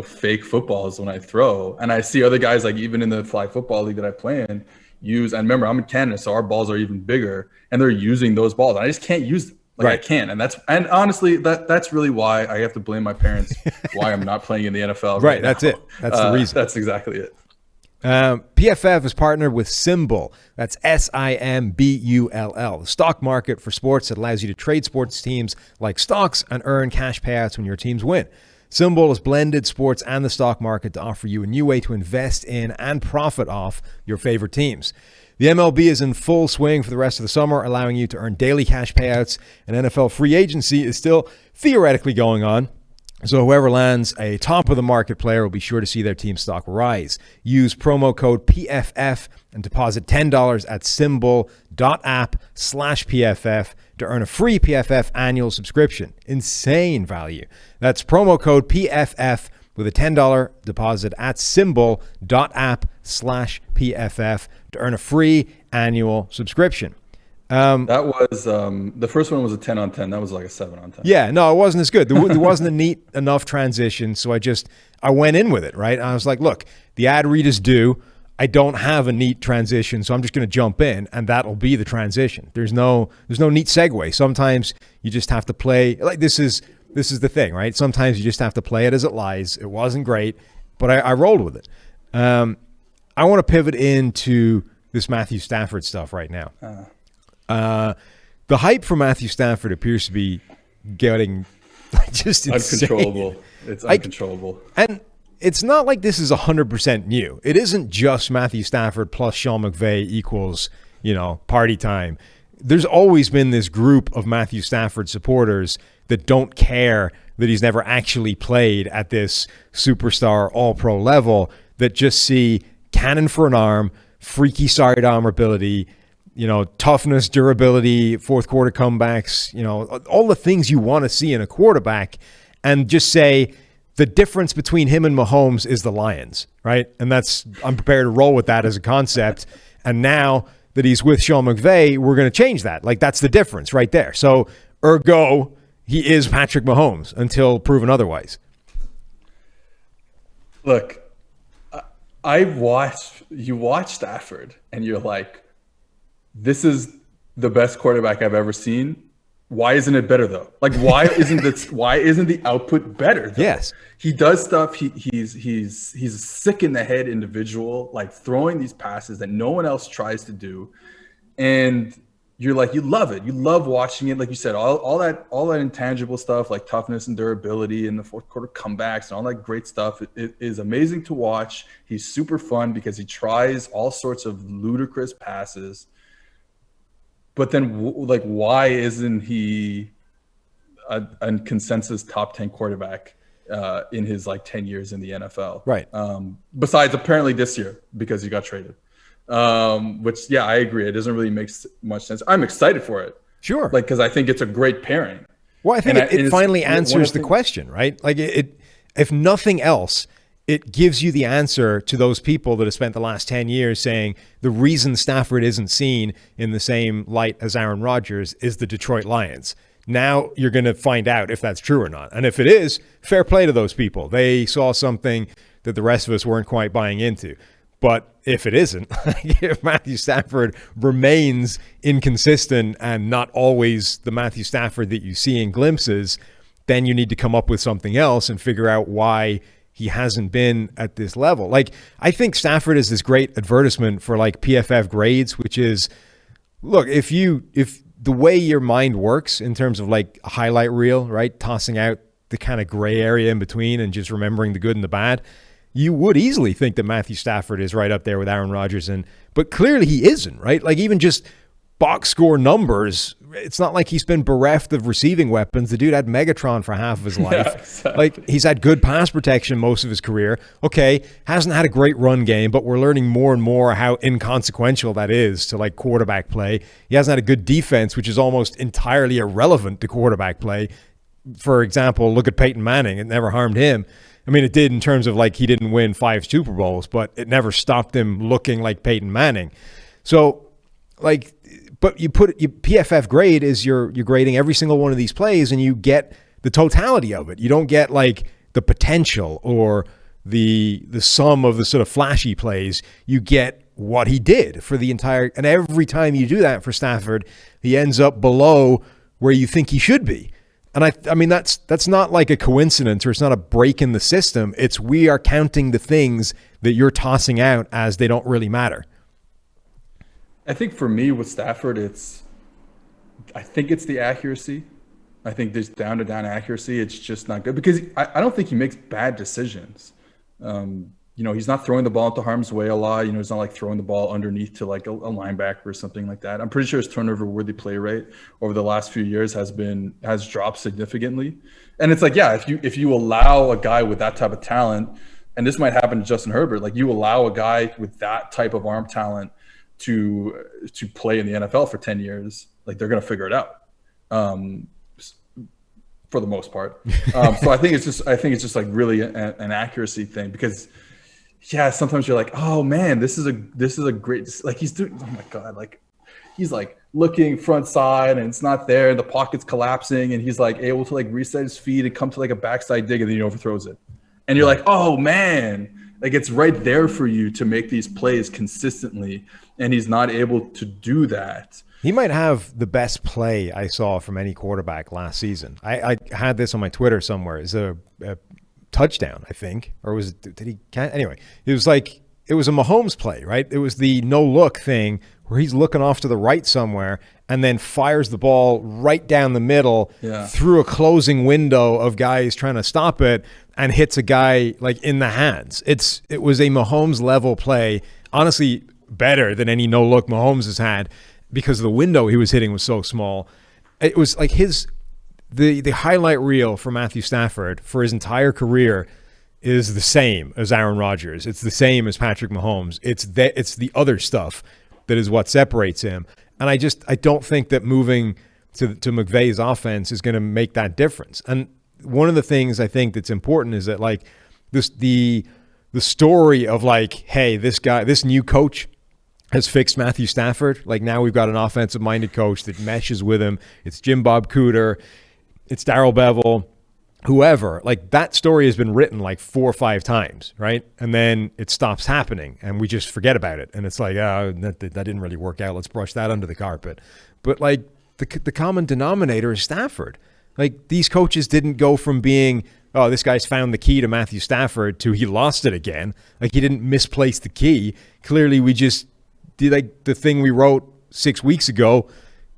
G: fake footballs when I throw. And I see other guys, like even in the flag football league that I play in, and remember I'm in Canada, so our balls are even bigger, and they're using those balls. And I just can't use them. Like I can't. And honestly, that's really why I have to blame my parents why I'm not playing in the NFL.
D: Right. That's it. That's the reason.
G: That's exactly it.
D: PFF is partnered with Symbol. That's SIMBULL, the stock market for sports that allows you to trade sports teams like stocks and earn cash payouts when your teams win. Symbol has blended sports and the stock market to offer you a new way to invest in and profit off your favorite teams. The MLB is in full swing for the rest of the summer, allowing you to earn daily cash payouts, and NFL free agency is still theoretically going on. So whoever lands a top-of-the-market player will be sure to see their team stock rise. Use promo code PFF and deposit $10 at symbol.app/PFF to earn a free PFF annual subscription. Insane value. That's promo code PFF with a $10 deposit at symbol.app/PFF to earn a free annual subscription.
G: That was the first one was a 10 on 10. That was like a 7 on 10.
D: Yeah, no, it wasn't as good. There wasn't a neat enough transition, so I went in with it, right? And I was like, look, the ad read is due. I don't have a neat transition, so I'm just going to jump in, and that'll be the transition. There's no neat segue. Sometimes you just have to play like this is the thing, right? Sometimes you just have to play it as it lies. It wasn't great, but I rolled with it. I want to pivot into this Matthew Stafford stuff right now. The hype for Matthew Stafford appears to be getting just insane.
G: Uncontrollable. It's uncontrollable.
D: And it's not like this is 100% new. It isn't just Matthew Stafford plus Sean McVay equals, party time. There's always been this group of Matthew Stafford supporters that don't care that he's never actually played at this superstar all-pro level, that just see cannon for an arm, freaky sidearm ability, toughness, durability, fourth quarter comebacks, all the things you want to see in a quarterback, and just say the difference between him and Mahomes is the Lions, right? And I'm prepared to roll with that as a concept. And now that he's with Sean McVay, we're going to change that. Like, that's the difference right there. So, ergo, he is Patrick Mahomes until proven otherwise.
G: Look, you watch Stafford and you're like, this is the best quarterback I've ever seen. Why isn't it better though? Like, why isn't the output better though?
D: Yes.
G: He does stuff. He's a sick in the head individual, like throwing these passes that no one else tries to do. And you're like, you love it. You love watching it. Like you said, all that intangible stuff, like toughness and durability and the fourth quarter comebacks and all that great stuff. It is amazing to watch. He's super fun because he tries all sorts of ludicrous passes. But then, why isn't he a consensus top 10 quarterback in his 10 years in the NFL?
D: Right.
G: Besides apparently this year because he got traded. Which, yeah, I agree. It doesn't really make much sense. I'm excited for it.
D: Sure.
G: Like, because I think it's a great pairing.
D: Well, I think it finally answers the question, right? Like, if nothing else, it gives you the answer to those people that have spent the last 10 years saying the reason Stafford isn't seen in the same light as Aaron Rodgers is the Detroit Lions. Now you're going to find out if that's true or not. And if it is, fair play to those people. They saw something that the rest of us weren't quite buying into. But if it isn't, if Matthew Stafford remains inconsistent and not always the Matthew Stafford that you see in glimpses, then you need to come up with something else and figure out why he hasn't been at this level. Like, I think Stafford is this great advertisement for like PFF grades, which is, look, if the way your mind works in terms of like a highlight reel, right, tossing out the kind of gray area in between and just remembering the good and the bad, you would easily think that Matthew Stafford is right up there with Aaron Rodgers, but clearly he isn't, right? Like, even just box score numbers, it's not like he's been bereft of receiving weapons. The dude had Megatron for half of his life.
G: Yeah, exactly.
D: Like, he's had good pass protection most of his career. Okay, hasn't had a great run game, but we're learning more and more how inconsequential that is to like quarterback play. He hasn't had a good defense, which is almost entirely irrelevant to quarterback play. For example, look at Peyton Manning. It never harmed him. I mean, it did in terms of like he didn't win 5 Super Bowls, but it never stopped him looking like Peyton Manning. So, like, but your PFF grade is you're grading every single one of these plays, and you get the totality of it. You don't get like the potential or the sum of the sort of flashy plays. You get what he did for the entire. And every time you do that for Stafford, he ends up below where you think he should be. And I mean, that's not like a coincidence, or it's not a break in the system. It's we are counting the things that you're tossing out as they don't really matter.
G: I think for me with Stafford, I think it's the accuracy. I think this down to down accuracy, it's just not good because I don't think he makes bad decisions. He's not throwing the ball into harm's way a lot. He's not like throwing the ball underneath to like a linebacker or something like that. I'm pretty sure his turnover-worthy play rate over the last few years has dropped significantly. And it's like, yeah, if you allow a guy with that type of talent, and this might happen to Justin Herbert, like you allow a guy with that type of arm talent to play in the NFL for 10 years, like they're going to figure it out. For the most part. So I think it's just like really an accuracy thing because yeah, sometimes you're like, oh man, this is a great, like he's doing, oh my God, like he's like looking front side and it's not there, the pocket's collapsing and he's like able to like reset his feet and come to like a backside dig and then he overthrows it. And you're like, oh man, like it's right there for you to make these plays consistently and he's not able to do that.
D: He might have the best play I saw from any quarterback last season. I had this on my Twitter somewhere. It's a touchdown, I think. Or was it, did he, anyway, it was a Mahomes play, right? It was the no-look thing where he's looking off to the right somewhere and then fires the ball right down the middle through a closing window of guys trying to stop it and hits a guy like in the hands. It was a Mahomes-level play, honestly better than any no-look Mahomes has had, because the window he was hitting was so small. It was like the highlight reel for Matthew Stafford for his entire career is the same as Aaron Rodgers. It's the same as Patrick Mahomes. It's the other stuff that is what separates him. And I don't think that moving to McVay's offense is going to make that difference. And one of the things I think that's important is that like the story of like, hey, this new coach has fixed Matthew Stafford. Like now we've got an offensive-minded coach that meshes with him. It's Jim Bob Cooter. It's Darrell Bevel. Whoever. Like that story has been written like 4 or 5 times, right? And then it stops happening and we just forget about it. And it's like, oh, that didn't really work out. Let's brush that under the carpet. But like the common denominator is Stafford. Like these coaches didn't go from being, oh, this guy's found the key to Matthew Stafford to he lost it again. Like he didn't misplace the key. Clearly we just did like the thing we wrote 6 weeks ago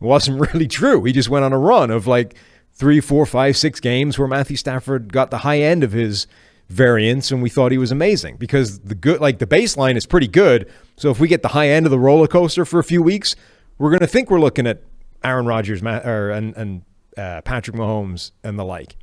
D: wasn't really true. He just went on a run of like 3, 4, 5, 6 games where Matthew Stafford got the high end of his variance and we thought he was amazing because the baseline is pretty good. So if we get the high end of the roller coaster for a few weeks, we're going to think we're looking at Aaron Rodgers and Patrick Mahomes and the like.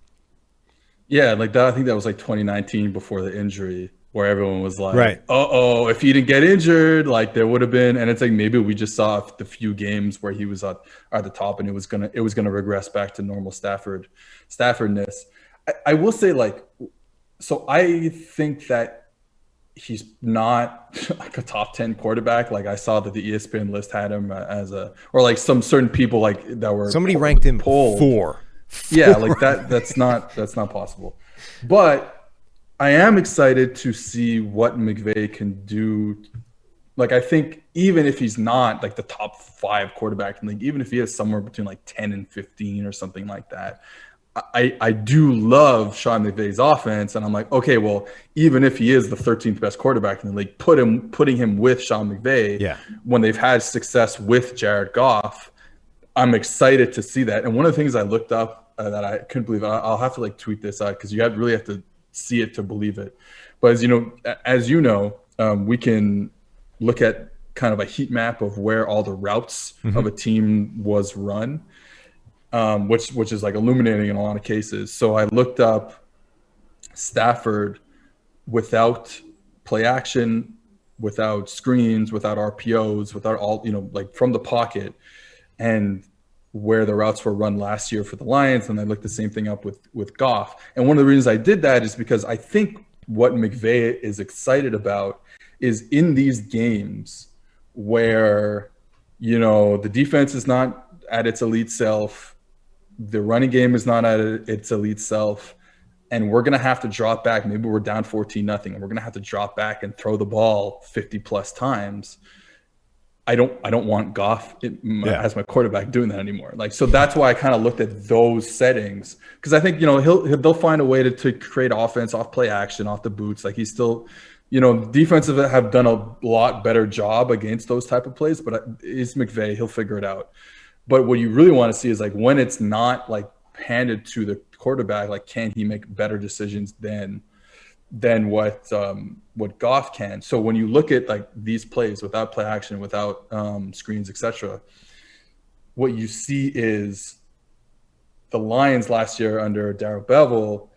G: Yeah, like that. I think that was like 2019 before the injury where everyone was like,
D: Right.
G: "Uh-oh, if he didn't get injured, like there would have been." And it's like maybe we just saw the few games where he was at the top, and it was gonna regress back to normal Staffordness. I will say, like, so I think that he's not like a top 10 quarterback. Like I saw that the ESPN list had him as or like some certain people like that were
D: somebody ranked him
G: polled.
D: four.
G: Yeah, like that's not possible. But I am excited to see what McVay can do. Like, I think even if he's not like the top 5 quarterback in the league, even if he is somewhere between like 10 and 15 or something like that, I do love Sean McVay's offense. And I'm like, okay, well, even if he is the 13th best quarterback in the league, putting him with Sean McVay when they've had success with Jared Goff, I'm excited to see that. And one of the things I looked up that I couldn't believe, I'll have to like tweet this out because you really have to see it to believe it. But as you know, we can look at kind of a heat map of where all the routes of a team was run, which is like illuminating in a lot of cases. So I looked up Stafford without play action, without screens, without RPOs, without all, like from the pocket, and where the routes were run last year for the Lions. And I looked the same thing up with Goff. And one of the reasons I did that is because I think what McVay is excited about is in these games where, the defense is not at its elite self, the running game is not at its elite self, and we're going to have to drop back. Maybe we're down 14-0, and we're going to have to drop back and throw the ball 50 plus times. I don't want Goff as my quarterback doing that anymore. Like, so that's why I kind of looked at those settings, because I think, they'll find a way to create offense off play action, off the boots. Like he's still, defensive have done a lot better job against those type of plays, but it's McVay, he'll figure it out. But what you really want to see is like when it's not like handed to the quarterback, like can he make better decisions than what Goff can. So when you look at like these plays without play action, without screens, etc., what you see is the Lions last year under Darrell Bevell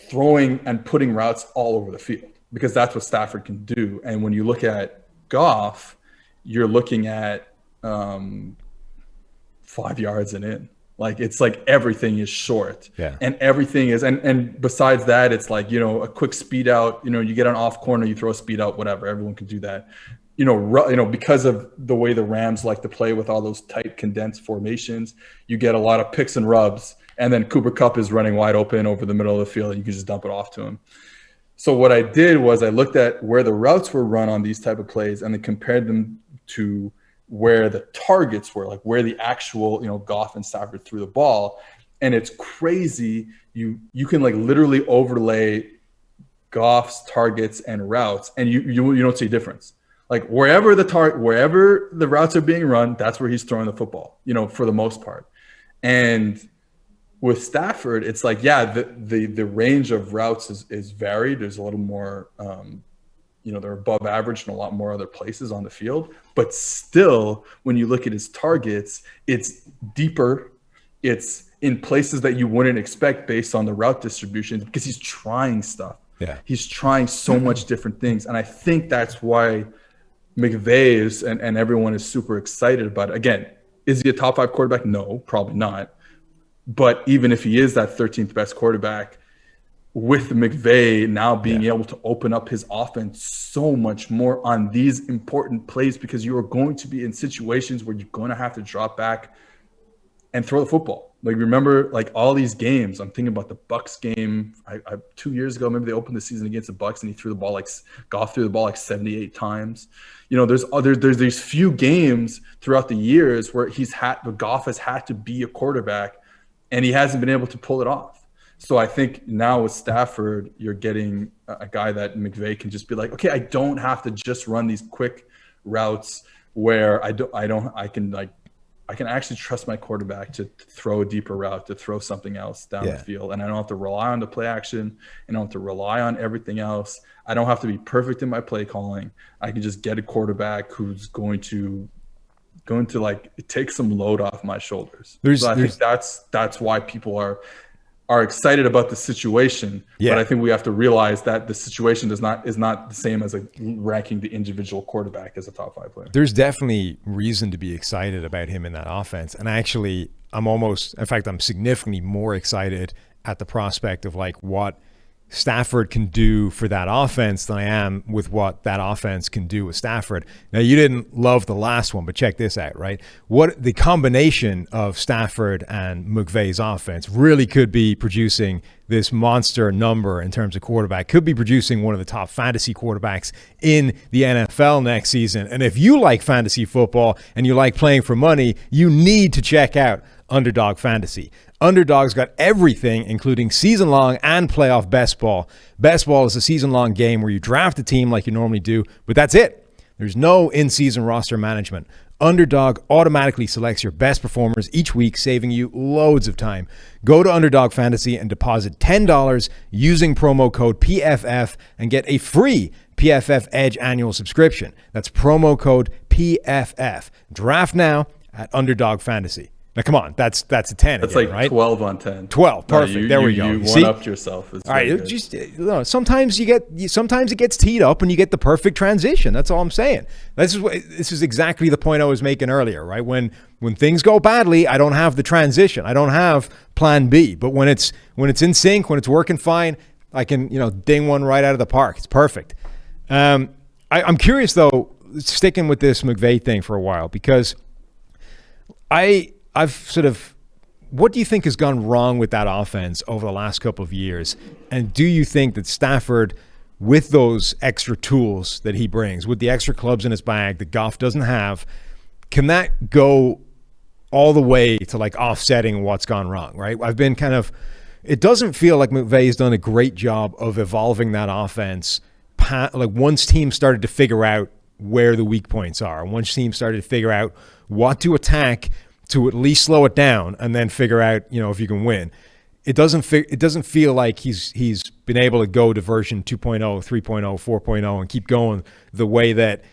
G: throwing and putting routes all over the field because that's what Stafford can do. And when you look at Goff, you're looking at 5 yards and in. Like it's like everything is short, and everything is, and besides that, it's like a quick speed out. You get an off corner, you throw a speed out, whatever. Everyone can do that. Because of the way the Rams like to play with all those tight condensed formations, you get a lot of picks and rubs, and then Cooper Kupp is running wide open over the middle of the field, and you can just dump it off to him. So what I did was I looked at where the routes were run on these type of plays, and then compared them to where the targets were, like where the actual, Goff and Stafford threw the ball. And it's crazy. You can like literally overlay Goff's targets and routes, and you don't see a difference. Like wherever the routes are being run, that's where he's throwing the football, for the most part. And with Stafford, it's like, the range of routes is varied. There's a little more, they're above average in a lot more other places on the field. But still, when you look at his targets, it's deeper. It's in places that you wouldn't expect based on the route distribution because he's trying stuff. Yeah. He's trying so much different things. And I think that's why McVay is and everyone is super excited about it. Again, is he a top 5 quarterback? No, probably not. But even if he is that 13th best quarterback, with McVay now being able to open up his offense so much more on these important plays, because you are going to be in situations where you're going to have to drop back and throw the football. Like, remember, like all these games, I'm thinking about the Bucs game 2 years ago, maybe they opened the season against the Bucs and he threw the ball Goff threw the ball like 78 times. There's these few games throughout the years where Goff has had to be a quarterback and he hasn't been able to pull it off. So I think now with Stafford, you're getting a guy that McVay can just be like, okay, I don't have to just run these quick routes where I can actually trust my quarterback to throw a deeper route, to throw something else down the field. And I don't have to rely on the play action. I don't have to rely on everything else. I don't have to be perfect in my play calling. I can just get a quarterback who's going to like take some load off my shoulders. I think that's why people are are excited about the situation,
D: Yeah.
G: but I think we have to realize that the situation is not the same as ranking the individual quarterback as a top 5 player.
D: There's definitely reason to be excited about him in that offense. And actually, I'm significantly more excited at the prospect of like what Stafford can do for that offense than I am with what that offense can do with Stafford. Now, you didn't love the last one, but check this out, right? What the combination of Stafford and McVay's offense really could be producing this monster number in terms of quarterback, could be producing one of the top fantasy quarterbacks in the NFL next season. And if you like fantasy football and you like playing for money, you need to check out Underdog Fantasy. Underdog's got everything, including season-long and playoff best ball. Best ball is a season-long game where you draft a team like you normally do, but that's it. There's no in-season roster management. Underdog automatically selects your best performers each week, saving you loads of time. Go to Underdog Fantasy and deposit $10 using promo code PFF and get a free PFF Edge annual subscription. That's promo code PFF. Draft now at Underdog Fantasy. Now, come on, that's a 10.
G: That's
D: again,
G: like
D: right?
G: 12 on 10.
D: 12, perfect. There we go.
G: You
D: See?
G: one-upped yourself. It's
D: all right,
G: good.
D: just sometimes sometimes it gets teed up and you get the perfect transition. That's all I'm saying. This is exactly the point I was making earlier, right? When things go badly, I don't have the transition. I don't have plan B. But when it's in sync, when it's working fine, I can ding one right out of the park. It's perfect. I'm curious though, sticking with this McVay thing for a while, because what do you think has gone wrong with that offense over the last couple of years? And do you think that Stafford, with those extra tools that he brings, with the extra clubs in his bag that Goff doesn't have, can that go all the way to like offsetting what's gone wrong, right? It doesn't feel like McVay's done a great job of evolving that offense. Like once teams started to figure out where the weak points are, and once teams started to figure out what to attack to at least slow it down, and then figure out if you can win. It doesn't feel like he's been able to go to version 2.0, 3.0, 4.0 and keep going the way that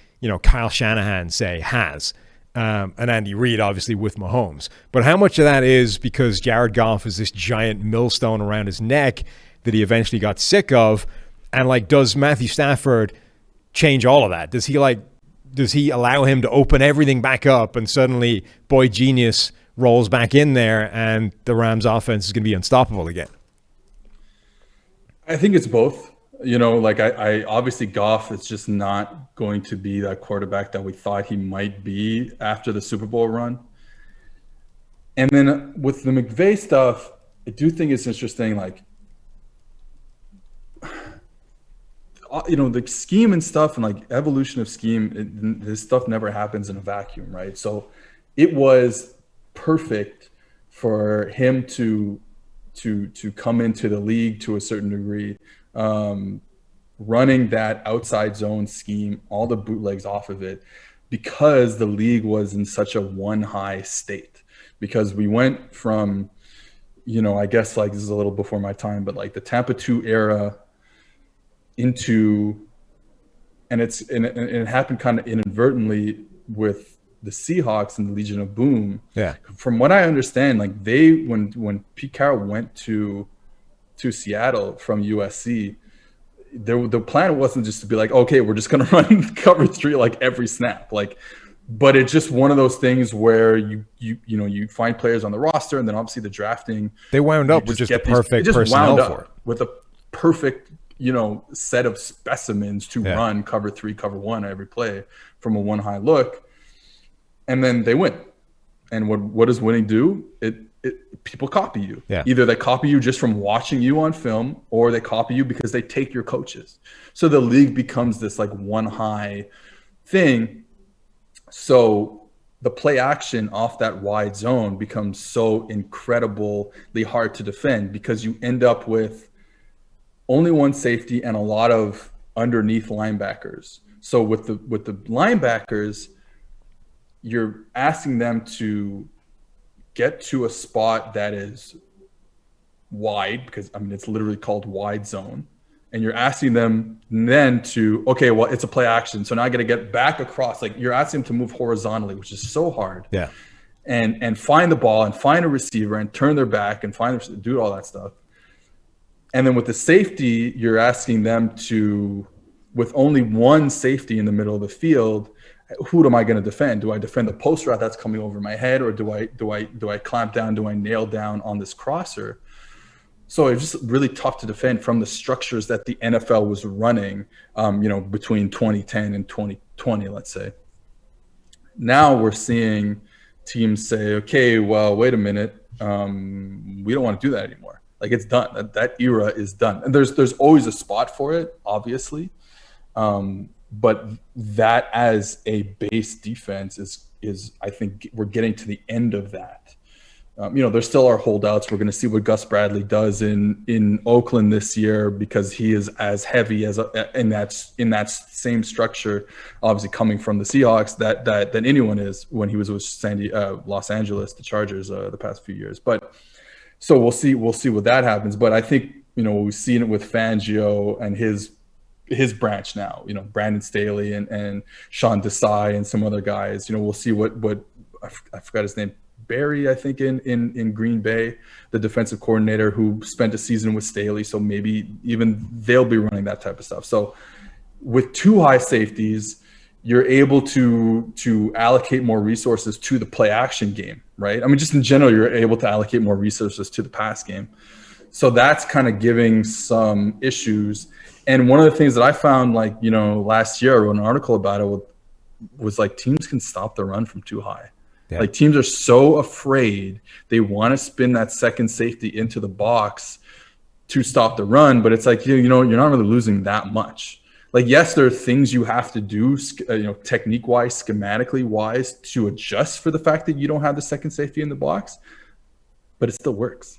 D: Kyle Shanahan has, and Andy Reid obviously with Mahomes. But how much of that is because Jared Goff is this giant millstone around his neck that he eventually got sick of, and like does Matthew Stafford change all of that? Does he allow him to open everything back up and suddenly boy genius rolls back in there and the Rams offense is going to be unstoppable again?
G: I think it's both. I obviously Goff is just not going to be that quarterback that we thought he might be after the Super Bowl run. And then with the McVay stuff, I do think it's interesting, like, the scheme and stuff and like evolution of scheme, this stuff never happens in a vacuum, right? So it was perfect for him to come into the league to a certain degree, running that outside zone scheme, all the bootlegs off of it, because the league was in such a one high state. Because we went from, I guess like this is a little before my time, but like the Tampa 2 era into, and it happened kind of inadvertently with the Seahawks and the Legion of Boom.
D: Yeah.
G: From what I understand, like when Pete Carroll went to Seattle from USC, the plan wasn't just to be like, okay, we're just going to run cover 3 like every snap, but it's just one of those things where you find players on the roster, and then obviously the drafting.
D: They wound up with just the perfect personnel for it.
G: With a perfect set of specimens to run cover 3, cover 1 every play from a one high look, and then they win. And what does winning do? People copy you. Yeah. Either they copy you just from watching you on film, or they copy you because they take your coaches. So the league becomes this like one high thing. So the play action off that wide zone becomes so incredibly hard to defend, because you end up with only one safety and a lot of underneath linebackers. So with the linebackers, you're asking them to get to a spot that is wide, because it's literally called wide zone. And you're asking them then to, okay, well, it's a play action. So now I got to get back across. Like, you're asking them to move horizontally, which is so hard.
D: Yeah.
G: And find the ball and find a receiver and turn their back and do all that stuff. And then with the safety, you're asking them to, with only one safety in the middle of the field, who am I going to defend? Do I defend the post route that's coming over my head, or do I clamp down? Do I nail down on this crosser? So it's just really tough to defend from the structures that the NFL was running, between 2010 and 2020, let's say. Now we're seeing teams say, okay, well, wait a minute, we don't want to do that anymore. Like, it's done. That era is done. And there's always a spot for it, obviously. But that as a base defense is I think we're getting to the end of that. There still are holdouts. We're going to see what Gus Bradley does in Oakland this year, because he is as heavy as in that same structure, obviously coming from the Seahawks, than anyone is when he was with Los Angeles, the Chargers, the past few years. But so we'll see what that happens. But I think we've seen it with Fangio and his branch now. Brandon Staley and Sean Desai and some other guys. We'll see what I forgot his name. Barry, I think, in Green Bay, the defensive coordinator who spent a season with Staley. So maybe even they'll be running that type of stuff. So with two high safeties, you're able to allocate more resources to the play action game, right? I mean, just in general, you're able to allocate more resources to the pass game. So that's kind of giving some issues. And one of the things that I found, last year, I wrote an article about it, was like teams can stop the run from too high. Yeah. Like, teams are so afraid, they want to spin that second safety into the box to stop the run, but it's like, you're not really losing that much. Like, yes, there are things you have to do, technique-wise, schematically-wise, to adjust for the fact that you don't have the second safety in the box, but it still works.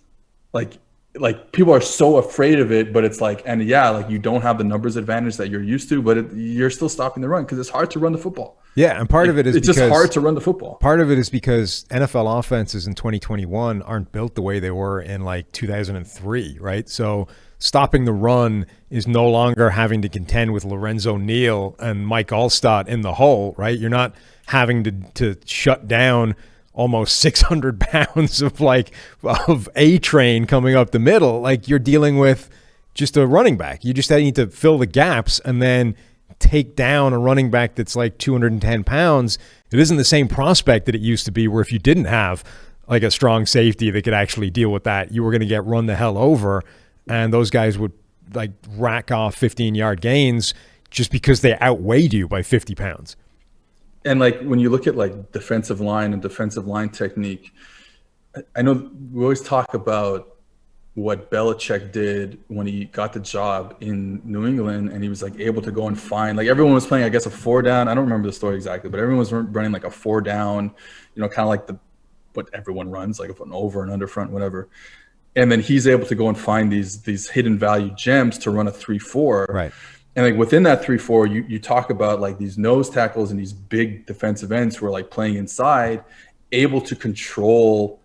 G: Like people are so afraid of it, but it's like, and yeah, like, you don't have the numbers advantage that you're used to, but you're still stopping the run because it's hard to run the football.
D: Yeah, and part of it is
G: it's just hard to run the football.
D: Part of it is because NFL offenses in 2021 aren't built the way they were in 2003, right? So stopping the run is no longer having to contend with Lorenzo Neal and Mike Allstott in the hole, right? You're not having to shut down almost 600 pounds of A-train coming up the middle. Like, you're dealing with just a running back. You just need to fill the gaps and then take down a running back that's like 210 pounds. It isn't the same prospect that it used to be, where if you didn't have like a strong safety that could actually deal with that, you were going to get run the hell over, and those guys would rack off 15-yard gains just because they outweighed you by 50 pounds.
G: And when you look at defensive line and defensive line technique, I know we always talk about what Belichick did when he got the job in New England, and he was able to go and find, everyone was playing, I guess, a 4-down. I don't remember the story exactly, but everyone was running a 4-down, kind of like what everyone runs, like an over and under front, whatever. And then he's able to go and find these hidden value gems to run a 3-4.
D: Right.
G: And within that 3-4, you talk about these nose tackles and these big defensive ends who are playing inside, able to control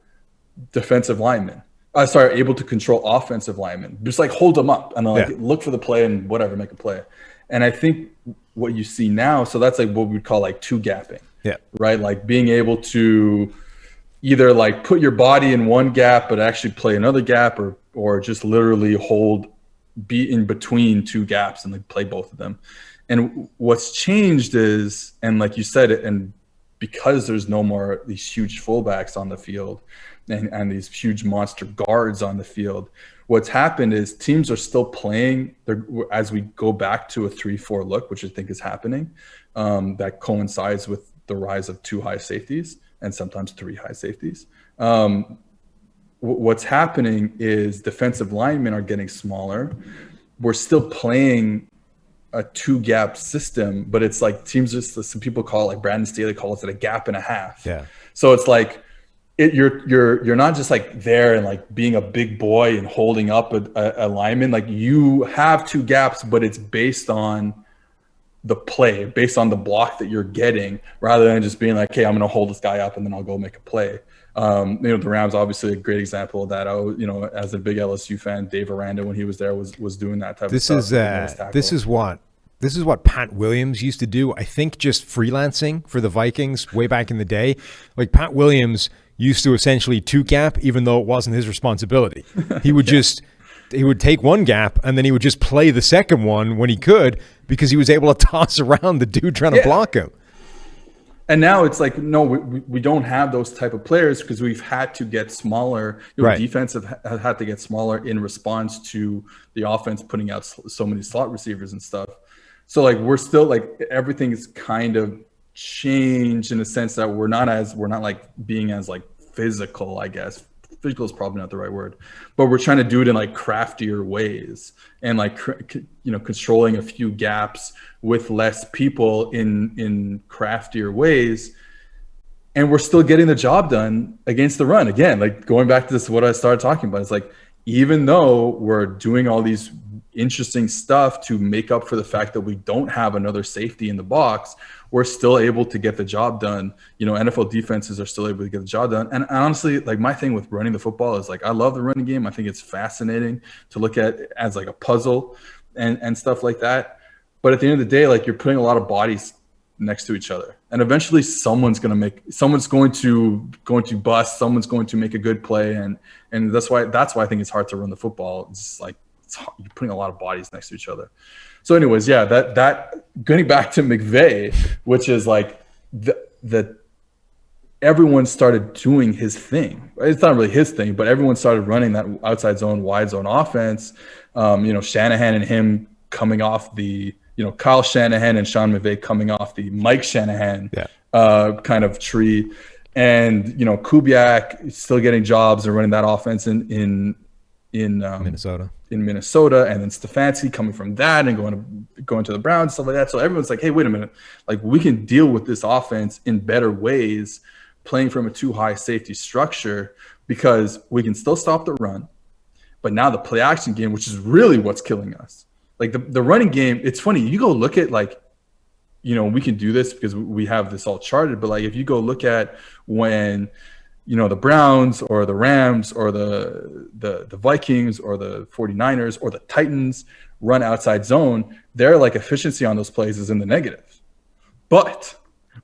G: defensive linemen. Able to control offensive linemen. Just hold them up and look for the play and whatever, make a play. And I think what you see now, so that's what we'd call two gapping.
D: Yeah.
G: Right? Being able to either put your body in one gap but actually play another gap, or just literally be in between two gaps and play both of them. And what's changed is, and like you said, and because there's no more these huge fullbacks on the field and these huge monster guards on the field, what's happened is teams are still playing as we go back to a 3-4 look, which I think is happening, that coincides with the rise of 2 high safeties and sometimes 3 high safeties. What's happening is defensive linemen are getting smaller. We're still playing a 2-gap system, but it's teams some people call it, Brandon Staley calls it, a gap and a half.
D: Yeah.
G: So it's you're not just there and being a big boy and holding up a lineman. You have 2 gaps, but it's based on the play, based on the block that you're getting, rather than just being hey, I'm going to hold this guy up and then I'll go make a play. The Rams, obviously a great example of that. As a big LSU fan, Dave Aranda, when he was there, was doing that type of stuff.
D: This is what Pat Williams used to do. I think just freelancing for the Vikings way back in the day. Pat Williams used to essentially 2-gap, even though it wasn't his responsibility. He would just would take one gap and then he would just play the second one when he could, because he was able to toss around the dude trying to block him.
G: And now it's like, no, we don't have those type of players because we've had to get smaller.
D: Right.
G: Defense have had to get smaller in response to the offense putting out so many slot receivers and stuff. So like we're still like everything is kind of changed in the sense that we're not like being as like physical, I guess. Physical is probably not the right word, but we're trying to do it in like craftier ways and like controlling a few gaps with less people in craftier ways, and we're still getting the job done against the run. Again, like going back to this, what I started talking about, it's like even though we're doing all these interesting stuff to make up for the fact that we don't have another safety in the box, we're still able to get the job done. NFL defenses are still able to get the job done. And honestly, like my thing with running the football is like, I love the running game. I think it's fascinating to look at as like a puzzle and stuff like that. But at the end of the day, like you're putting a lot of bodies next to each other, and eventually someone's going to bust, someone's going to make a good play. And that's why I think it's hard to run the football. It's like, you're putting a lot of bodies next to each other. So anyways, yeah, that getting back to McVay, which is like the everyone started doing his thing. It's not really his thing, but everyone started running that outside zone, wide zone offense. Shanahan and him coming off the, Kyle Shanahan and Sean McVay coming off the Mike Shanahan kind of tree. And, Kubiak still getting jobs and running that offense in Minnesota. And then Stefanski coming from that and going to the Browns, stuff like that. So everyone's like, hey, wait a minute. Like we can deal with this offense in better ways, playing from a too high safety structure, because we can still stop the run. But now the play action game, which is really what's killing us. Like the running game, it's funny. You go look at like, we can do this because we have this all charted. But like if you go look at when the Browns or the Rams or the Vikings or the 49ers or the Titans run outside zone, their like efficiency on those plays is in the negative. But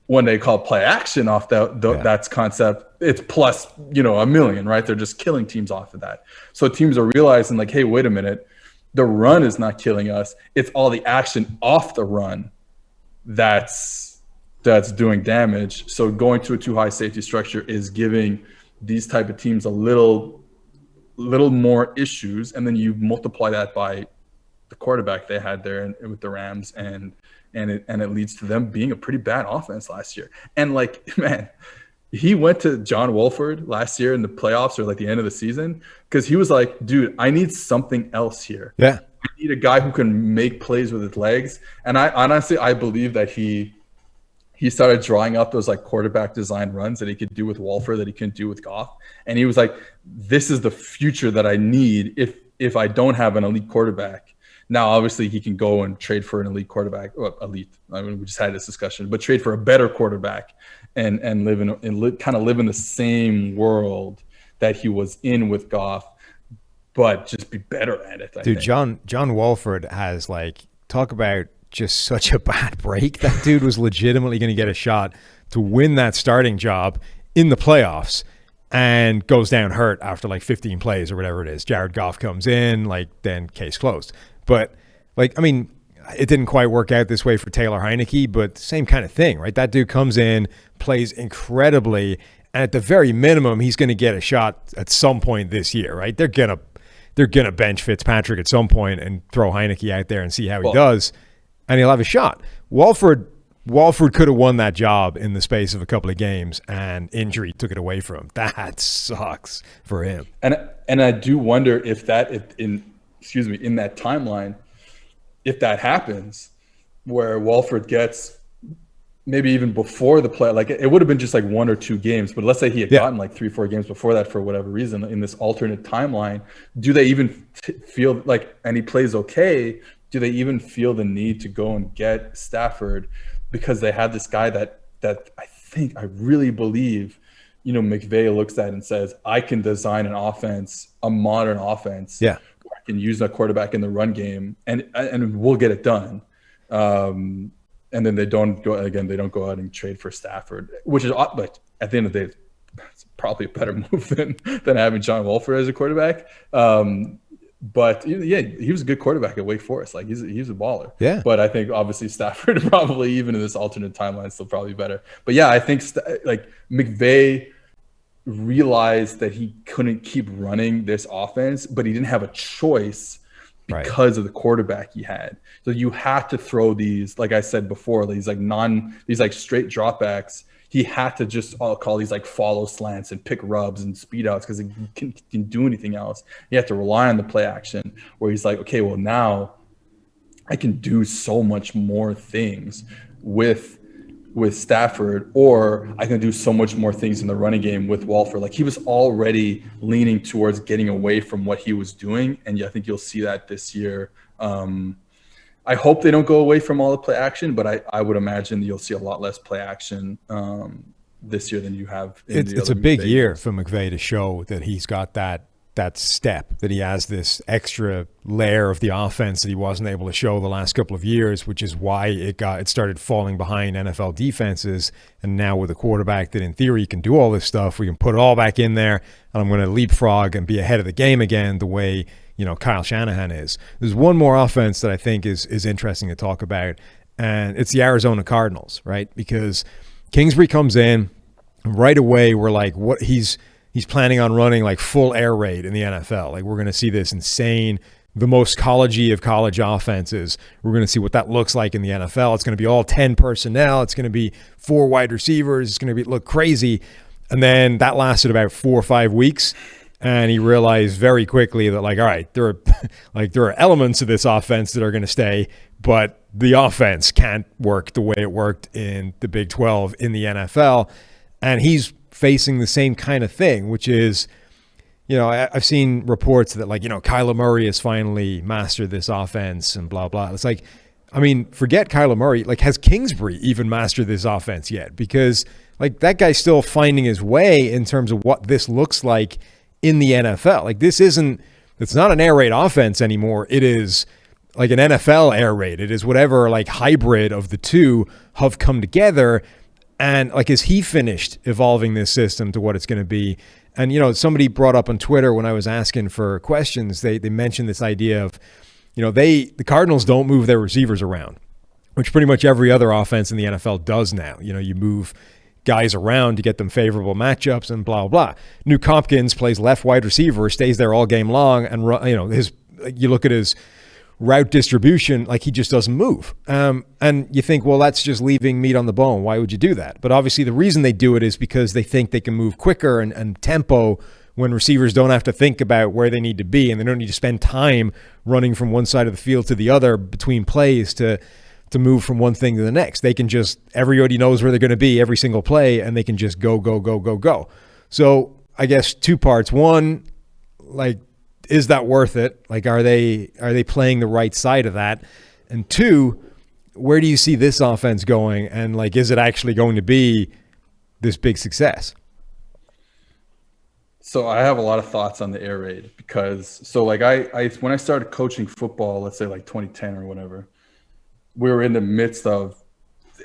G: when they call play action off that concept, it's plus, a million, right? They're just killing teams off of that. So teams are realizing like, hey, wait a minute, the run is not killing us. It's all the action off the run that's doing damage. So going to a too high safety structure is giving these type of teams a little more issues. And then you multiply that by the quarterback they had there with the Rams, and it leads to them being a pretty bad offense last year. And like, man, he went to John Wolford last year in the playoffs or like the end of the season, because he was like, dude, I need something else here.
D: Yeah.
G: I need a guy who can make plays with his legs. And I believe that he started drawing up those like quarterback design runs that he could do with Wolford that he couldn't do with Goff. And he was like, this is the future that I need if I don't have an elite quarterback. Now, obviously, he can go and trade for an elite quarterback. Well, elite. I mean, we just had this discussion, but trade for a better quarterback and kind of live in the same world that he was in with Goff, but just be better at it. I think.
D: John Wolford has like, talk about just such a bad break. That dude was legitimately going to get a shot to win that starting job in the playoffs, and goes down hurt after like 15 plays or whatever it is. Jared Goff comes in, like, then case closed. But like, I mean, it didn't quite work out this way for Taylor Heineke, but same kind of thing, right? That dude comes in, plays incredibly, and at the very minimum, he's going to get a shot at some point this year, right? They're gonna bench Fitzpatrick at some point and throw Heineke out there and see how he does, and he'll have a shot. Wolford could have won that job in the space of a couple of games, and injury took it away from him. That sucks for him.
G: And I do wonder if in that timeline, if that happens, where Wolford gets maybe even before the play, like it would have been just like 1 or 2 games, but let's say he had gotten like 3-4 games before that for whatever reason in this alternate timeline, do they even feel like, and he plays okay, do they even feel the need to go and get Stafford because they have this guy that I really believe, McVay looks at and says, I can design an offense, a modern offense.
D: Yeah.
G: I can use that quarterback in the run game and we'll get it done. And then they don't go out and trade for Stafford, which is like at the end of the day, it's probably a better move than having John Wolford as a quarterback. But yeah, he was a good quarterback at Wake Forest. Like he's a baller.
D: Yeah.
G: But I think obviously Stafford probably, even in this alternate timeline, still probably better. But yeah, I think like McVay realized that he couldn't keep running this offense, but he didn't have a choice because of the quarterback he had. So you have to throw these, like I said before, these like straight dropbacks. He had to just call these like follow slants and pick rubs and speed outs because he can do anything else. He had to rely on the play action where he's like, okay, well now I can do so much more things with Stafford, or I can do so much more things in the running game with Walford. Like he was already leaning towards getting away from what he was doing. And I think you'll see that this year. I hope they don't go away from all the play action, but I would imagine you'll see a lot less play action this year than you have.
D: It's a big year for McVay to show that he's got that step, that he has this extra layer of the offense that he wasn't able to show the last couple of years, which is why it started falling behind NFL defenses. And now with a quarterback that in theory can do all this stuff, we can put it all back in there, and I'm going to leapfrog and be ahead of the game again the way Kyle Shanahan is. There's one more offense that I think is interesting to talk about, and it's the Arizona Cardinals, right? Because Kingsbury comes in, and right away we're like, what he's planning on running like full air raid in the NFL. Like we're going to see this insane, the most collegey of college offenses. We're going to see what that looks like in the NFL. It's going to be all 10 personnel. It's going to be 4 wide receivers. It's going to look crazy. And then that lasted about 4 or 5 weeks. And he realized very quickly that, like, all right, there are elements of this offense that are going to stay, but the offense can't work the way it worked in the Big 12 in the NFL. And he's facing the same kind of thing, which is, I've seen reports that, like, Kyler Murray has finally mastered this offense and blah, blah. It's like, I mean, forget Kyler Murray. Like, has Kingsbury even mastered this offense yet? Because, like, that guy's still finding his way in terms of what this looks like in the NFL. Like it's not an air raid offense anymore. It is like an NFL air raid. It is whatever like hybrid of the two have come together. And like, is he finished evolving this system to what it's going to be? And, somebody brought up on Twitter when I was asking for questions, they mentioned this idea of, the Cardinals don't move their receivers around, which pretty much every other offense in the NFL does now. You move guys around to get them favorable matchups and blah, blah. Nuke Hopkins plays left wide receiver, stays there all game long. And, you look at his route distribution, like he just doesn't move. And you think, well, that's just leaving meat on the bone. Why would you do that? But obviously the reason they do it is because they think they can move quicker and tempo when receivers don't have to think about where they need to be, and they don't need to spend time running from one side of the field to the other between plays to move from one thing to the next. They can just, everybody knows where they're going to be every single play, and they can just go. So I guess 2 parts. One, like, is that worth it? Like, are they playing the right side of that? And 2, where do you see this offense going? And like, is it actually going to be this big success?
G: So I have a lot of thoughts on the air raid because I when I started coaching football, let's say like 2010 or whatever, we were in the midst of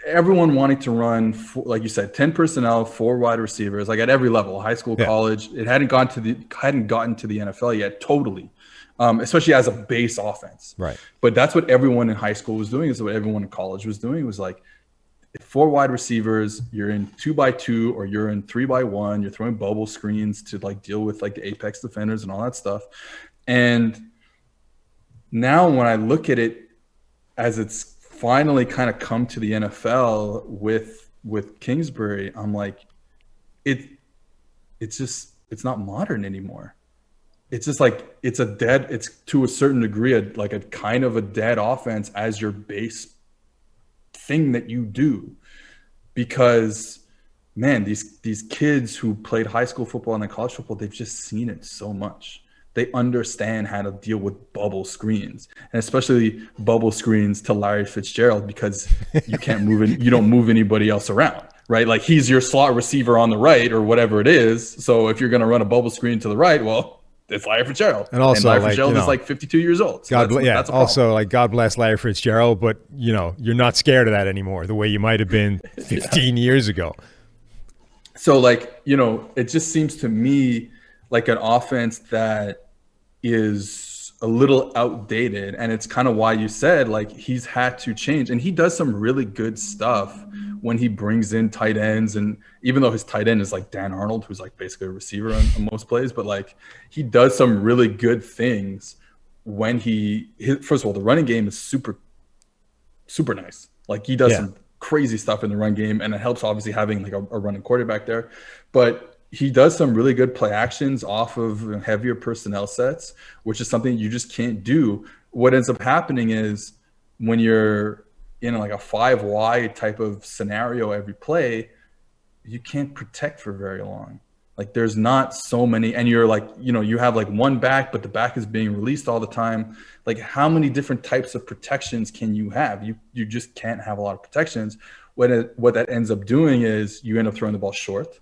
G: everyone wanting to run, like you said, 10 personnel, 4 wide receivers, like at every level, high school, college. It hadn't gotten to the NFL yet, totally, especially as a base offense.
D: Right.
G: But that's what everyone in high school was doing. Is what everyone in college was doing. It was like 4 wide receivers. You're in 2x2 or you're in 3x1. You're throwing bubble screens to like deal with like the apex defenders and all that stuff. And now when I look at it, as it's finally kind of come to the NFL with Kingsbury, I'm like, it's not modern anymore. It's just like, it's to a certain degree, a kind of a dead offense as your base thing that you do. Because man, these kids who played high school football and then college football, they've just seen it so much. They understand how to deal with bubble screens, and especially bubble screens to Larry Fitzgerald, because you can't you don't move anybody else around, right? Like he's your slot receiver on the right or whatever it is. So if you're going to run a bubble screen to the right, well, it's Larry Fitzgerald.
D: And also,
G: Larry Fitzgerald is like 52 years old. So that's
D: also like, God bless Larry Fitzgerald, but you're not scared of that anymore the way you might have been 15 years ago.
G: So it just seems to me like an offense that is a little outdated, and it's kind of why you said like he's had to change. And he does some really good stuff when he brings in tight ends, and even though his tight end is like Dan Arnold, who's like basically a receiver on most plays, but like he does some really good things when first of all, the running game is super nice. Like he does some crazy stuff in the run game, and it helps obviously having like a running quarterback there, but he does some really good play actions off of heavier personnel sets, which is something you just can't do. What ends up happening is when you're in like a 5 wide type of scenario every play, you can't protect for very long. Like there's not so many, and you're like, you have like one back, but the back is being released all the time. Like how many different types of protections can you have? You just can't have a lot of protections. What that ends up doing is you end up throwing the ball short.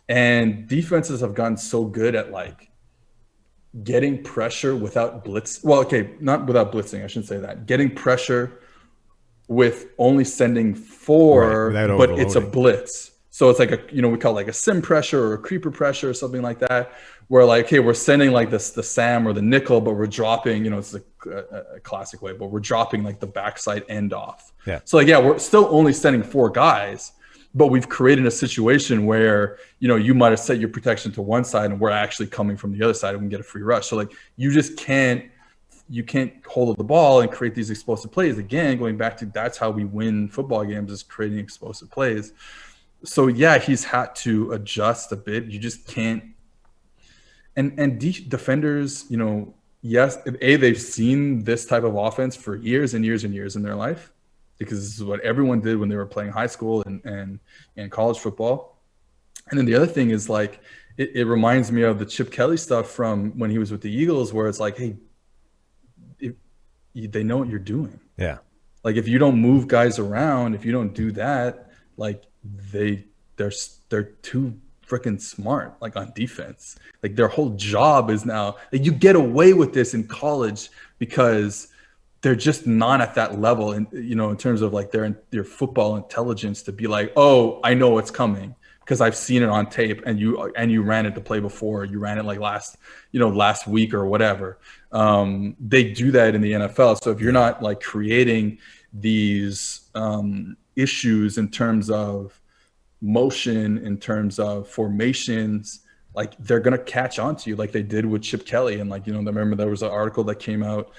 G: And defenses have gotten so good at like getting pressure without blitz. Well, okay, not without blitzing. I shouldn't say that. Getting pressure with only sending 4, but it's a blitz. So it's like we call it like a sim pressure or a creeper pressure or something like that, where like, hey, we're sending like the Sam or the nickel, but we're dropping, it's a classic way, but we're dropping like the backside end off.
D: Yeah.
G: So like, yeah, we're still only sending 4 guys, but we've created a situation where, you might have set your protection to one side and we're actually coming from the other side and we can get a free rush. So like you just can't hold the ball and create these explosive plays. Again, going back to that's how we win football games, is creating explosive plays. So yeah, he's had to adjust a bit. You just can't. And defenders, yes, they've seen this type of offense for years and years and years in their life, because this is what everyone did when they were playing high school and college football. And then the other thing is like, it reminds me of the Chip Kelly stuff from when he was with the Eagles, where it's like, hey, they know what you're doing.
D: Yeah.
G: Like if you don't move guys around, if you don't do that, like they're too freaking smart, like on defense. Like their whole job is now, like you get away with this in college because they're just not at that level, and in terms of like their football intelligence to be like, oh, I know what's coming because I've seen it on tape, and you ran it the play before, you ran it like last week or whatever. They do that in the NFL. So if you're not like creating these issues in terms of motion, in terms of formations, like they're gonna catch on to you like they did with Chip Kelly. And like, I remember there was an article that came out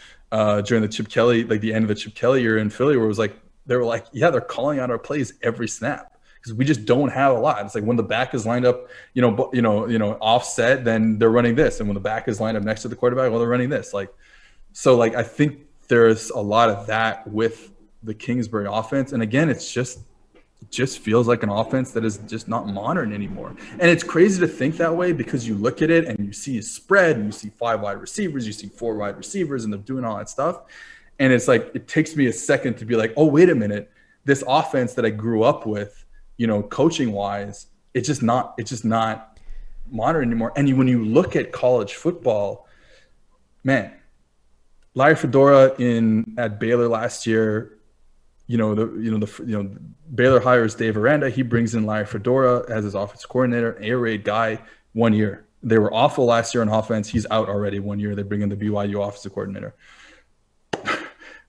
G: during the Chip Kelly, like the end of the Chip Kelly year in Philly, where it was like, they were like, yeah, they're calling out our plays every snap because we just don't have a lot. It's like when the back is lined up, offset, then they're running this. And when the back is lined up next to the quarterback, well, they're running this. Like, so like, I think there's a lot of that with the Kingsbury offense. And again, it just feels like an offense that is just not modern anymore. And it's crazy to think that way because you look at it and you see a spread and you see 5 wide receivers, you see 4 wide receivers, and they're doing all that stuff. And it's like, it takes me a second to be like, oh, wait a minute, this offense that I grew up with, coaching wise, it's just not modern anymore. And when you look at college football, man, Larry Fedora at Baylor last year, Baylor hires Dave Aranda. He brings in Larry Fedora as his offensive coordinator, an air raid guy, 1 year. They were awful last year on offense. He's out already 1 year. They bring in the BYU offensive coordinator.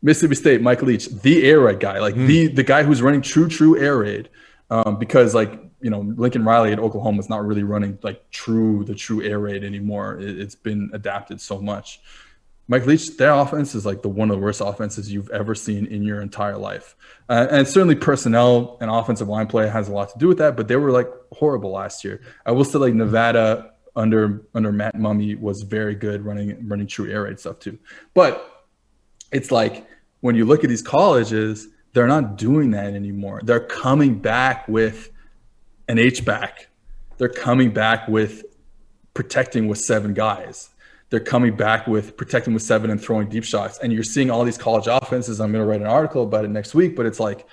G: Mississippi State, Michael Leach, the air raid guy, like the guy who's running true air raid, because like, Lincoln Riley at Oklahoma is not really running like the true air raid anymore. It's been adapted so much. Mike Leach, their offense is like one of the worst offenses you've ever seen in your entire life. And certainly personnel and offensive line play has a lot to do with that, but they were like horrible last year. I will say like Nevada under Matt Mumme was very good running true air raid stuff too. But it's like when you look at these colleges, they're not doing that anymore. They're coming back with an H-back. They're coming back with protecting with 7 guys. They're coming back with protecting with 7 and throwing deep shots. And you're seeing all these college offenses. I'm going to write an article about it next week, but it's like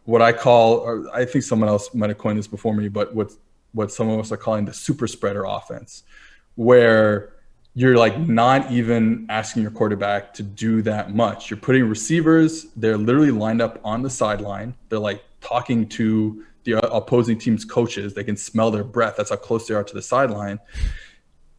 G: what I call, or I think someone else might have coined this before me, but what some of us are calling the super spreader offense, where you're like not even asking your quarterback to do that much. You're putting receivers, they're literally lined up on the sideline. They're like talking to the opposing team's coaches. They can smell their breath. That's how close they are to the sideline.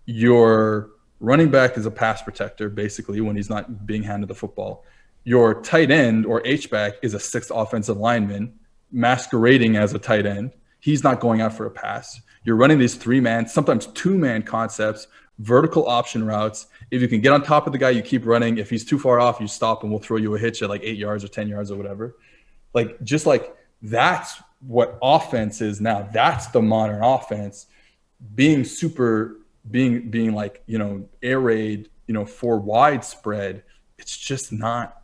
G: You're Running back is a pass protector, basically, when he's not being handed the football. Your tight end or H-back is a sixth offensive lineman masquerading as a tight end. He's not going out for a pass. You're running these 3-man, sometimes 2-man concepts, vertical option routes. If you can get on top of the guy, you keep running. If he's too far off, you stop and we'll throw you a hitch at like 8 yards or 10 yards or whatever. Like, just like that's what offense is now. That's the modern offense. Being like, air raid, 4 wide spread. It's just not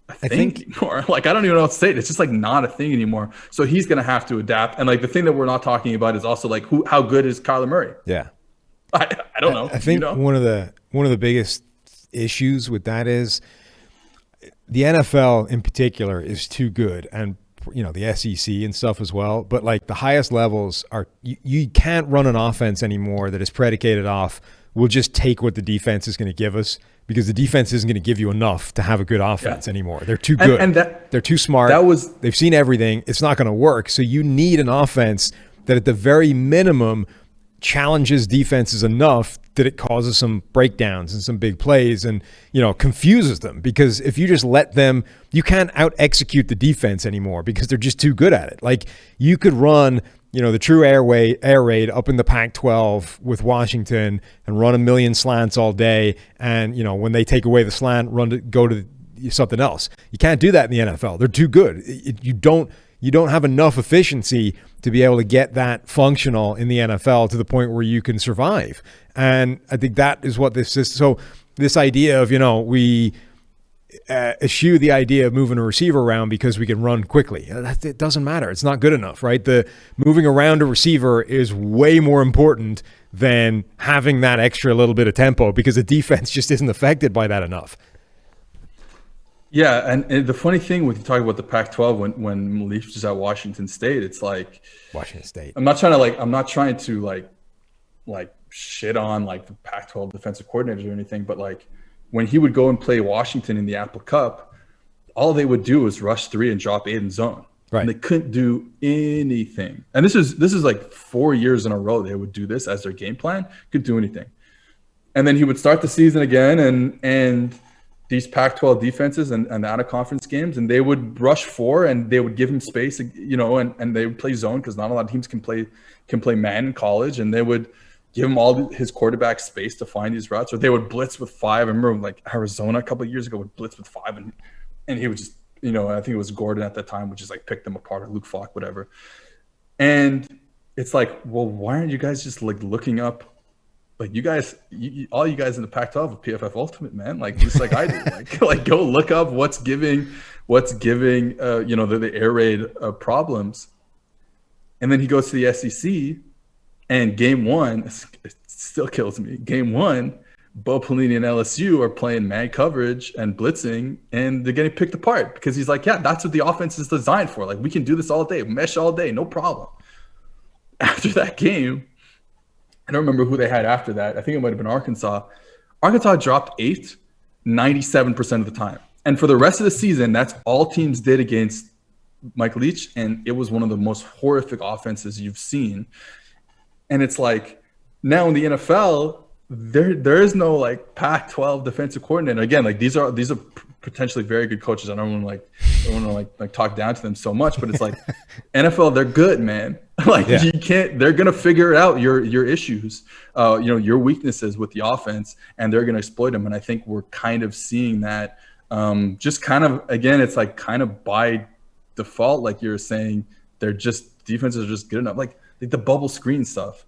G: a thing anymore. Like, I don't even know what to say. It's just like not a thing anymore. So he's going to have to adapt. And like the thing that we're not talking about is also like how good is Kyler Murray?
D: Yeah.
G: I don't know.
D: I think one of the biggest issues with that is the NFL in particular is too good, and the SEC and stuff as well. But like the highest levels are, you can't run an offense anymore that is predicated off, we'll just take what the defense is going to give us, because the defense isn't going to give you enough to have a good offense anymore. They're too good. And they're too smart. They've seen everything. It's not going to work. So you need an offense that at the very minimum challenges defenses enough that it causes some breakdowns and some big plays and, confuses them. Because if you just let them, you can't out execute the defense anymore because they're just too good at it. Like, you could run, the true air raid up in the Pac-12 with Washington and run a million slants all day. And, when they take away the slant, go to something else. You can't do that in the NFL. They're too good. You don't have enough efficiency to be able to get that functional in the NFL to the point where you can survive. And I think that is what this is. So this idea of, we eschew the idea of moving a receiver around because we can run quickly. It doesn't matter. It's not good enough, right? The moving around a receiver is way more important than having that extra little bit of tempo, because the defense just isn't affected by that enough.
G: Yeah, and the funny thing with you talking about the Pac-12 when Leaf was at Washington State, it's like
D: Washington State.
G: I'm not trying to shit on like the Pac-12 defensive coordinators or anything, but like when he would go and play Washington in the Apple Cup, all they would do was rush 3 and drop 8 in zone. Right. And they couldn't do anything. And this is like 4 years in a row they would do this as their game plan. Couldn't do anything. And then he would start the season again and these Pac-12 defenses and the out-of-conference games, and they would rush 4 and they would give him space, and they would play zone because not a lot of teams can play man in college, and they would give him all his quarterback space to find these routes, or they would blitz with 5. I remember like Arizona a couple of years ago would blitz with 5, and he would just, I think it was Gordon at that time, would just like pick them apart, or Luke Falk, whatever. And it's like, well, why aren't you guys just like looking up? Like, you guys, all you guys in the Pac-12 with PFF Ultimate, man, like just like I do, like go look up what's giving the air raid problems. And then he goes to the SEC, and game 1, it still kills me. Game 1, Bo Pelini and LSU are playing man coverage and blitzing, and they're getting picked apart because he's like, yeah, that's what the offense is designed for. Like, we can do this all day, mesh all day, no problem. After that game, I don't remember who they had after that. I think it might have been Arkansas. Arkansas dropped 8 97% of the time. And for the rest of the season, that's all teams did against Mike Leach, and it was one of the most horrific offenses you've seen. And it's like, now in the NFL, there is no like Pac-12 defensive coordinator. Again, like these are potentially very good coaches. I don't want to talk down to them so much, but it's like NFL, they're good, man. You can't. They're gonna figure out your issues, your weaknesses with the offense, and they're gonna exploit them. And I think we're kind of seeing that. Just kind of, again, it's like kind of by default, like you're saying, defenses are just good enough. Like the bubble screen stuff.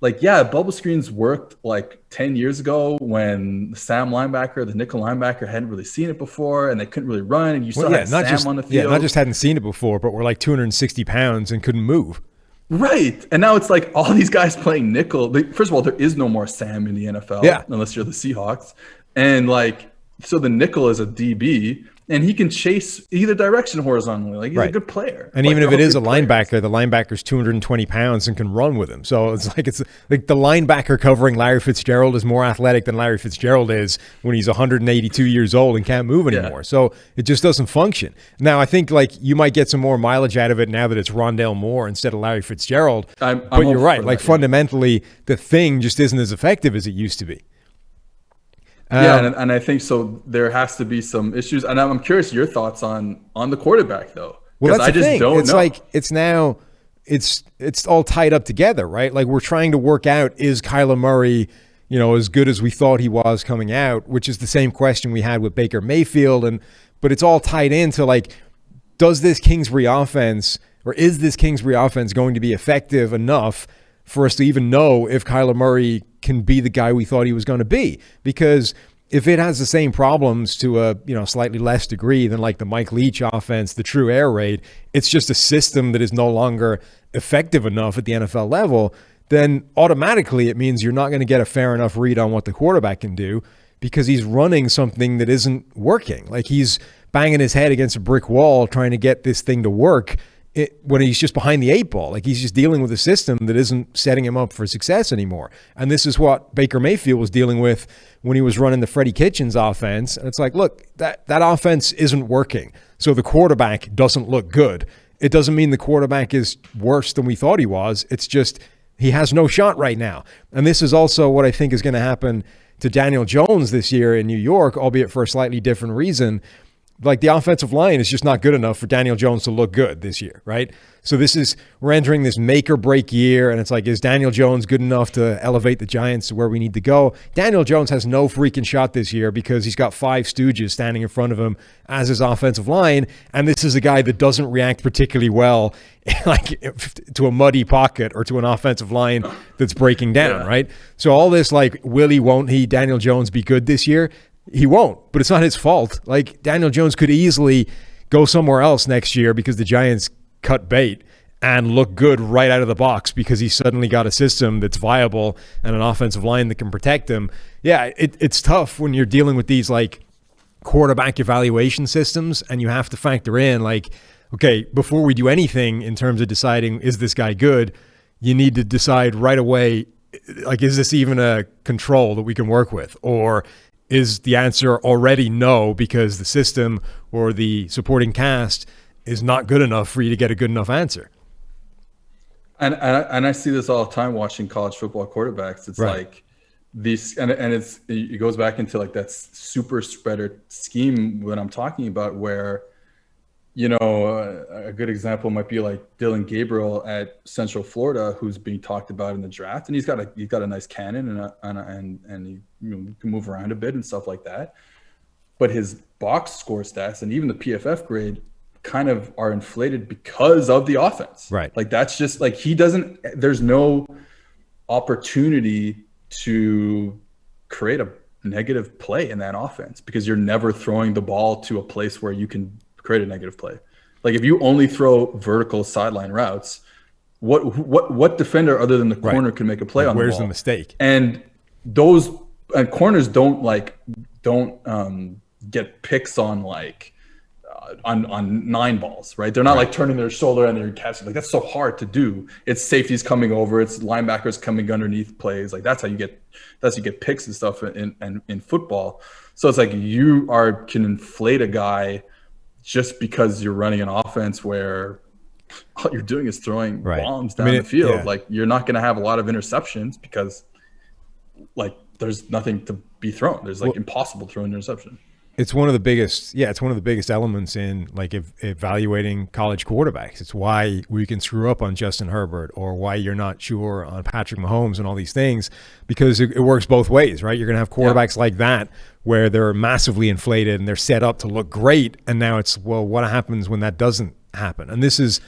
G: Like, yeah, bubble screens worked like 10 years ago when the Sam linebacker, the nickel linebacker, hadn't really seen it before, and they couldn't really run, and you still had Sam on the field.
D: Yeah, not just hadn't seen it before, but were like 260 pounds and couldn't move.
G: Right. And now it's like all these guys playing nickel. First of all, there is no more Sam in the NFL unless you're the Seahawks. And like, so the nickel is a DB, and he can chase either direction horizontally. Like, he's a good player.
D: And even if it is a linebacker, the linebacker's 220 pounds and can run with him. So it's like the linebacker covering Larry Fitzgerald is more athletic than Larry Fitzgerald is when he's 182 years old and can't move anymore. So it just doesn't function. Now, I think like you might get some more mileage out of it now that it's Rondale Moore instead of Larry Fitzgerald. But you're right. Like fundamentally, the thing just isn't as effective as it used to be.
G: And I think so. There has to be some issues, and I'm curious your thoughts on the quarterback though.
D: Well, that's
G: I
D: the
G: just
D: thing.
G: don't
D: it's
G: know.
D: like it's all tied up together, right? Like we're trying to work out, is Kyler Murray, as good as we thought he was coming out, which is the same question we had with Baker Mayfield, but it's all tied into like, does this Kingsbury offense, or is this Kingsbury offense going to be effective enough for us to even know if Kyler Murray can be the guy we thought he was going to be? Because if it has the same problems to a slightly less degree than like the Mike Leach offense, the true air raid, it's just a system that is no longer effective enough at the NFL level, then automatically it means you're not going to get a fair enough read on what the quarterback can do, because he's running something that isn't working. Like he's banging his head against a brick wall trying to get this thing to work when he's just behind the 8 ball. Like he's just dealing with a system that isn't setting him up for success anymore. And this is what Baker Mayfield was dealing with when he was running the Freddie Kitchens offense. And it's like, look, that offense isn't working, so the quarterback doesn't look good. It doesn't mean the quarterback is worse than we thought he was. It's just he has no shot right now. And this is also what I think is going to happen to Daniel Jones this year in New York, albeit for a slightly different reason. Like the offensive line is just not good enough for Daniel Jones to look good this year, right? So we're entering this make or break year, and it's like, is Daniel Jones good enough to elevate the Giants to where we need to go? Daniel Jones has no freaking shot this year because he's got 5 stooges standing in front of him as his offensive line, and this is a guy that doesn't react particularly well like to a muddy pocket or to an offensive line that's breaking down, right? So all this like, will he, won't he, Daniel Jones be good this year? He won't, but it's not his fault. Like Daniel Jones could easily go somewhere else next year because the Giants cut bait and look good right out of the box because he suddenly got a system that's viable and an offensive line that can protect him. Yeah, it's tough when you're dealing with these like quarterback evaluation systems, and you have to factor in like, okay, before we do anything in terms of deciding is this guy good, you need to decide right away, like, is this even a control that we can work with? Or is the answer already no because the system or the supporting cast is not good enough for you to get a good enough answer?
G: And I see this all the time watching college football quarterbacks. It's
D: right.
G: Like these, and it goes back into like that super spreader scheme that I'm talking about, where a good example might be like Dylan Gabriel at Central Florida, who's being talked about in the draft, and he's got a nice cannon and he can move around a bit and stuff like that. But his box score stats and even the PFF grade kind of are inflated because of the offense.
D: Right.
G: Like that's just like there's no opportunity to create a negative play in that offense because you're never throwing the ball to a place where you can create a negative play. Like if you only throw vertical sideline routes, what defender other than the corner can make a play on the ball?
D: Where's the mistake?
G: And corners don't get picks on like on 9 balls, right? They're not like turning their shoulder and they're catching. Like that's so hard to do. It's safeties coming over, it's linebackers coming underneath plays. Like that's how you get picks and stuff in football. So it's like you can inflate a guy just because you're running an offense where all you're doing is throwing bombs down the field. Yeah. Like you're not going to have a lot of interceptions because like there's nothing to be thrown. There's like impossible to throw an interception.
D: It's one of the biggest elements in like evaluating college quarterbacks. It's why we can screw up on Justin Herbert, or why you're not sure on Patrick Mahomes and all these things, because it works both ways, right? You're going to have quarterbacks like that where they're massively inflated and they're set up to look great. And now it's, well, what happens when that doesn't happen? And this is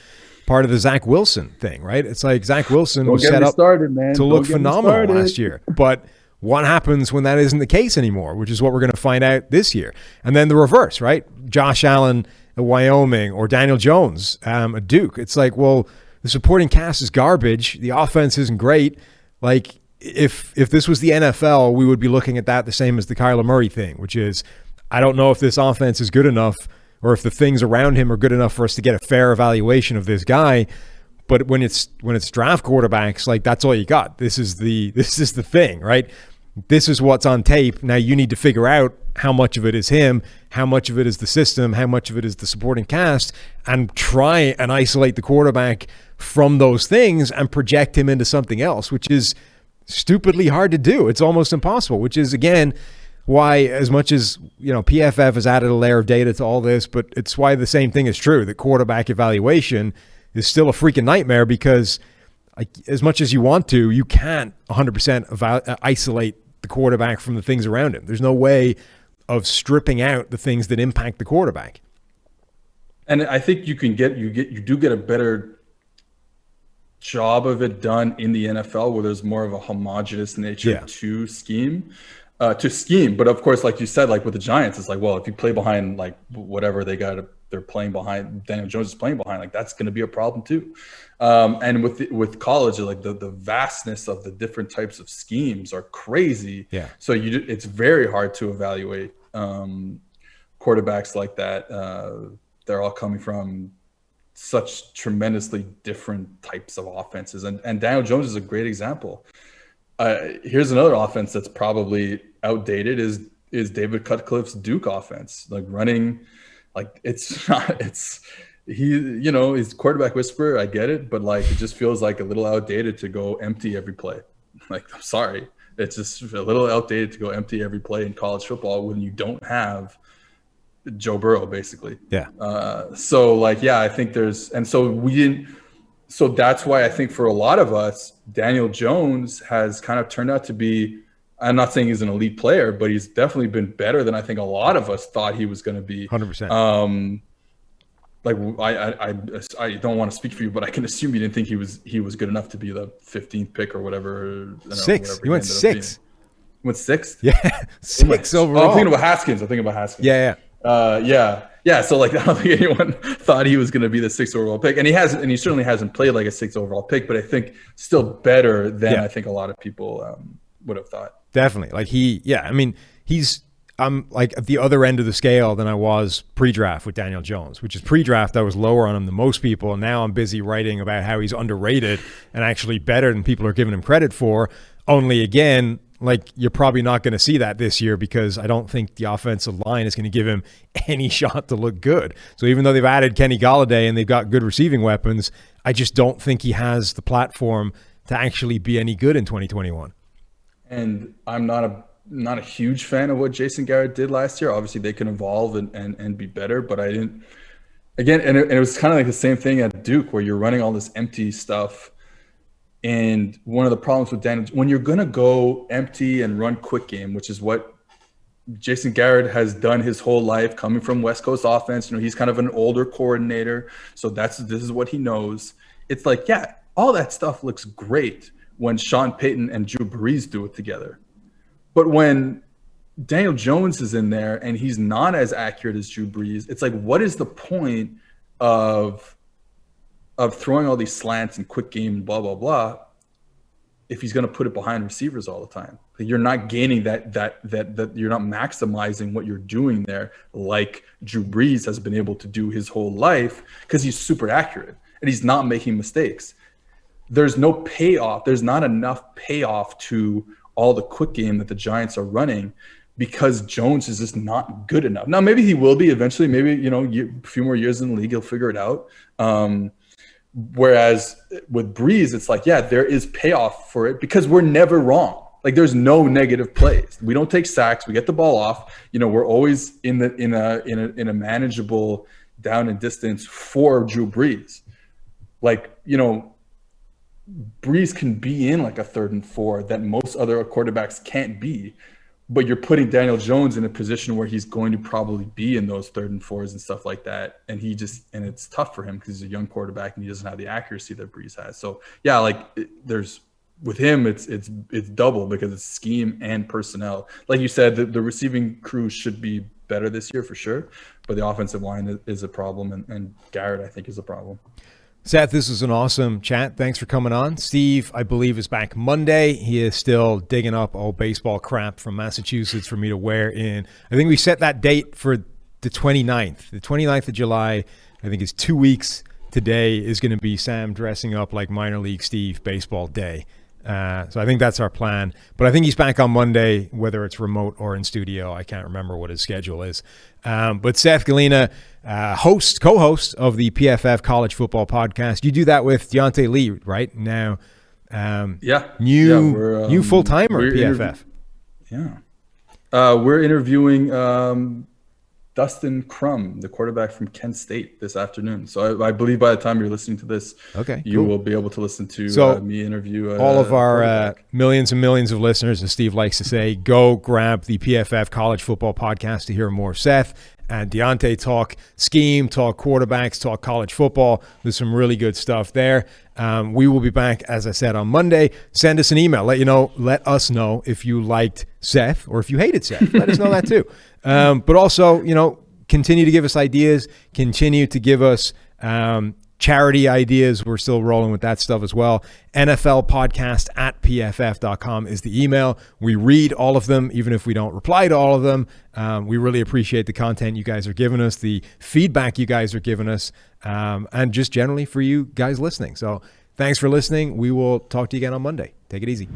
D: part of the Zach Wilson thing, right? It's like Zach Wilson was set up to look phenomenal last year, but what happens when that isn't the case anymore, which is what we're going to find out this year. And then the reverse, right? Josh Allen at Wyoming, or Daniel Jones at Duke. It's like, well, the supporting cast is garbage. The offense isn't great. Like if this was the NFL, we would be looking at that the same as the Kyler Murray thing, which is, I don't know if this offense is good enough or if the things around him are good enough for us to get a fair evaluation of this guy. But when it's draft quarterbacks, like that's all you got. This is the thing, right? This is what's on tape. Now you need to figure out how much of it is him, how much of it is the system, how much of it is the supporting cast, and try and isolate the quarterback from those things and project him into something else, which is stupidly hard to do. It's almost impossible, which is, again, why, as much as, PFF has added a layer of data to all this, but it's why the same thing is true, that quarterback evaluation is still a freaking nightmare, because as much as you want to, you can't 100% isolate the quarterback from the things around him. There's no way of stripping out the things that impact the quarterback.
G: And I think you do get a better job of it done in the NFL, where there's more of a homogenous nature to scheme. But of course, like you said, like with the Giants, it's like, well, if you play behind like whatever they're playing behind, Daniel Jones is playing behind, like that's going to be a problem too. And with college, like the vastness of the different types of schemes are crazy.
D: Yeah.
G: So it's very hard to evaluate quarterbacks like that. They're all coming from such tremendously different types of offenses, and Daniel Jones is a great example. Here's another offense that's probably outdated is David Cutcliffe's Duke offense, like running, like he's quarterback whisperer. I get it, but like it just feels like a little outdated to go empty every play. Like, I'm sorry, it's just a little outdated to go empty every play in college football when you don't have Joe Burrow, basically.
D: Yeah.
G: So like, yeah, I think so that's why I think for a lot of us, Daniel Jones has kind of turned out to be, I'm not saying he's an elite player, but he's definitely been better than I think a lot of us thought he was going to be.
D: 100%.
G: Like I don't want to speak for you, but I can assume you didn't think he was good enough to be the 15th pick or whatever.
D: Six. He went sixth.
G: Went sixth?
D: Yeah. Six overall.
G: I'm thinking about Haskins.
D: Yeah.
G: So like I don't think anyone thought he was going to be the 6th overall pick, and he certainly hasn't played like a 6th overall pick, but I think still better than I think a lot of people would have thought.
D: Definitely. Like I'm like at the other end of the scale than I was pre-draft with Daniel Jones, which is pre-draft I was lower on him than most people, and now I'm busy writing about how he's underrated and actually better than people are giving him credit for. Only again, like you're probably not going to see that this year, because I don't think the offensive line is going to give him any shot to look good. So even though they've added Kenny Golladay and they've got good receiving weapons, I just don't think he has the platform to actually be any good in 2021. And
G: I'm not a huge fan of what Jason Garrett did last year. Obviously they can evolve and be better, but I didn't, again, and it was kind of like the same thing at Duke, where you're running all this empty stuff. And one of the problems with Daniel, when you're going to go empty and run quick game, which is what Jason Garrett has done his whole life, coming from West Coast offense, he's kind of an older coordinator. So this is what he knows. It's like, yeah, all that stuff looks great when Sean Payton and Drew Brees do it together. But when Daniel Jones is in there and he's not as accurate as Drew Brees, it's like, what is the point of throwing all these slants and quick game and blah, blah, blah, if he's going to put it behind receivers all the time? You're not gaining that you're not maximizing what you're doing there, like Drew Brees has been able to do his whole life, because he's super accurate and he's not making mistakes. There's no payoff. There's not enough payoff to all the quick game that the Giants are running, because Jones is just not good enough. Now, maybe he will be eventually. Maybe, a few more years in the league, he'll figure it out. Whereas with Brees, it's like, yeah, there is payoff for it, because we're never wrong. Like, there's no negative plays. We don't take sacks. We get the ball off. We're always in a manageable down and distance for Drew Brees. Like, Brees can be in like a 3rd and 4 that most other quarterbacks can't be, but you're putting Daniel Jones in a position where he's going to probably be in those 3rd and 4s and stuff like that. And it's tough for him because he's a young quarterback and he doesn't have the accuracy that Brees has. So yeah, with him, it's double, because it's scheme and personnel. Like you said, the receiving crew should be better this year for sure, but the offensive line is a problem, and Garrett, I think, is a problem.
D: Seth, this was an awesome chat. Thanks for coming on. Steve, I believe, is back Monday. He is still digging up all baseball crap from Massachusetts for me to wear in. I think we set that date for the 29th. The 29th of July, I think, is 2 weeks today, is going to be Sam dressing up like minor league Steve baseball day. So I think that's our plan. But I think he's back on Monday, whether it's remote or in studio. I can't remember what his schedule is. But Seth Galina, co-host of the PFF College Football Podcast. You do that with Deontay Lee right now. New full-timer at PFF.
G: Yeah. We're interviewing Dustin Crum, the quarterback from Kent State, this afternoon. So I believe by the time you're listening to this, you will be able to listen to me interview
D: all of our millions and millions of listeners, as Steve likes to say. Go grab the PFF College Football Podcast to hear more Seth and Deontay talk scheme, talk quarterbacks, talk college football. There's some really good stuff there. We will be back, as I said, on Monday. Send us an email. Let us know if you liked Seth or if you hated Seth. Let us know that too. But also, continue to give us ideas. Continue to give us charity ideas. We're still rolling with that stuff as well. NFL Podcast at PFF.com is the email. We read all of them, even if we don't reply to all of them. We really appreciate the content you guys are giving us, the feedback you guys are giving us, and just generally for you guys listening. So thanks for listening. We will talk to you again on Monday. Take it easy.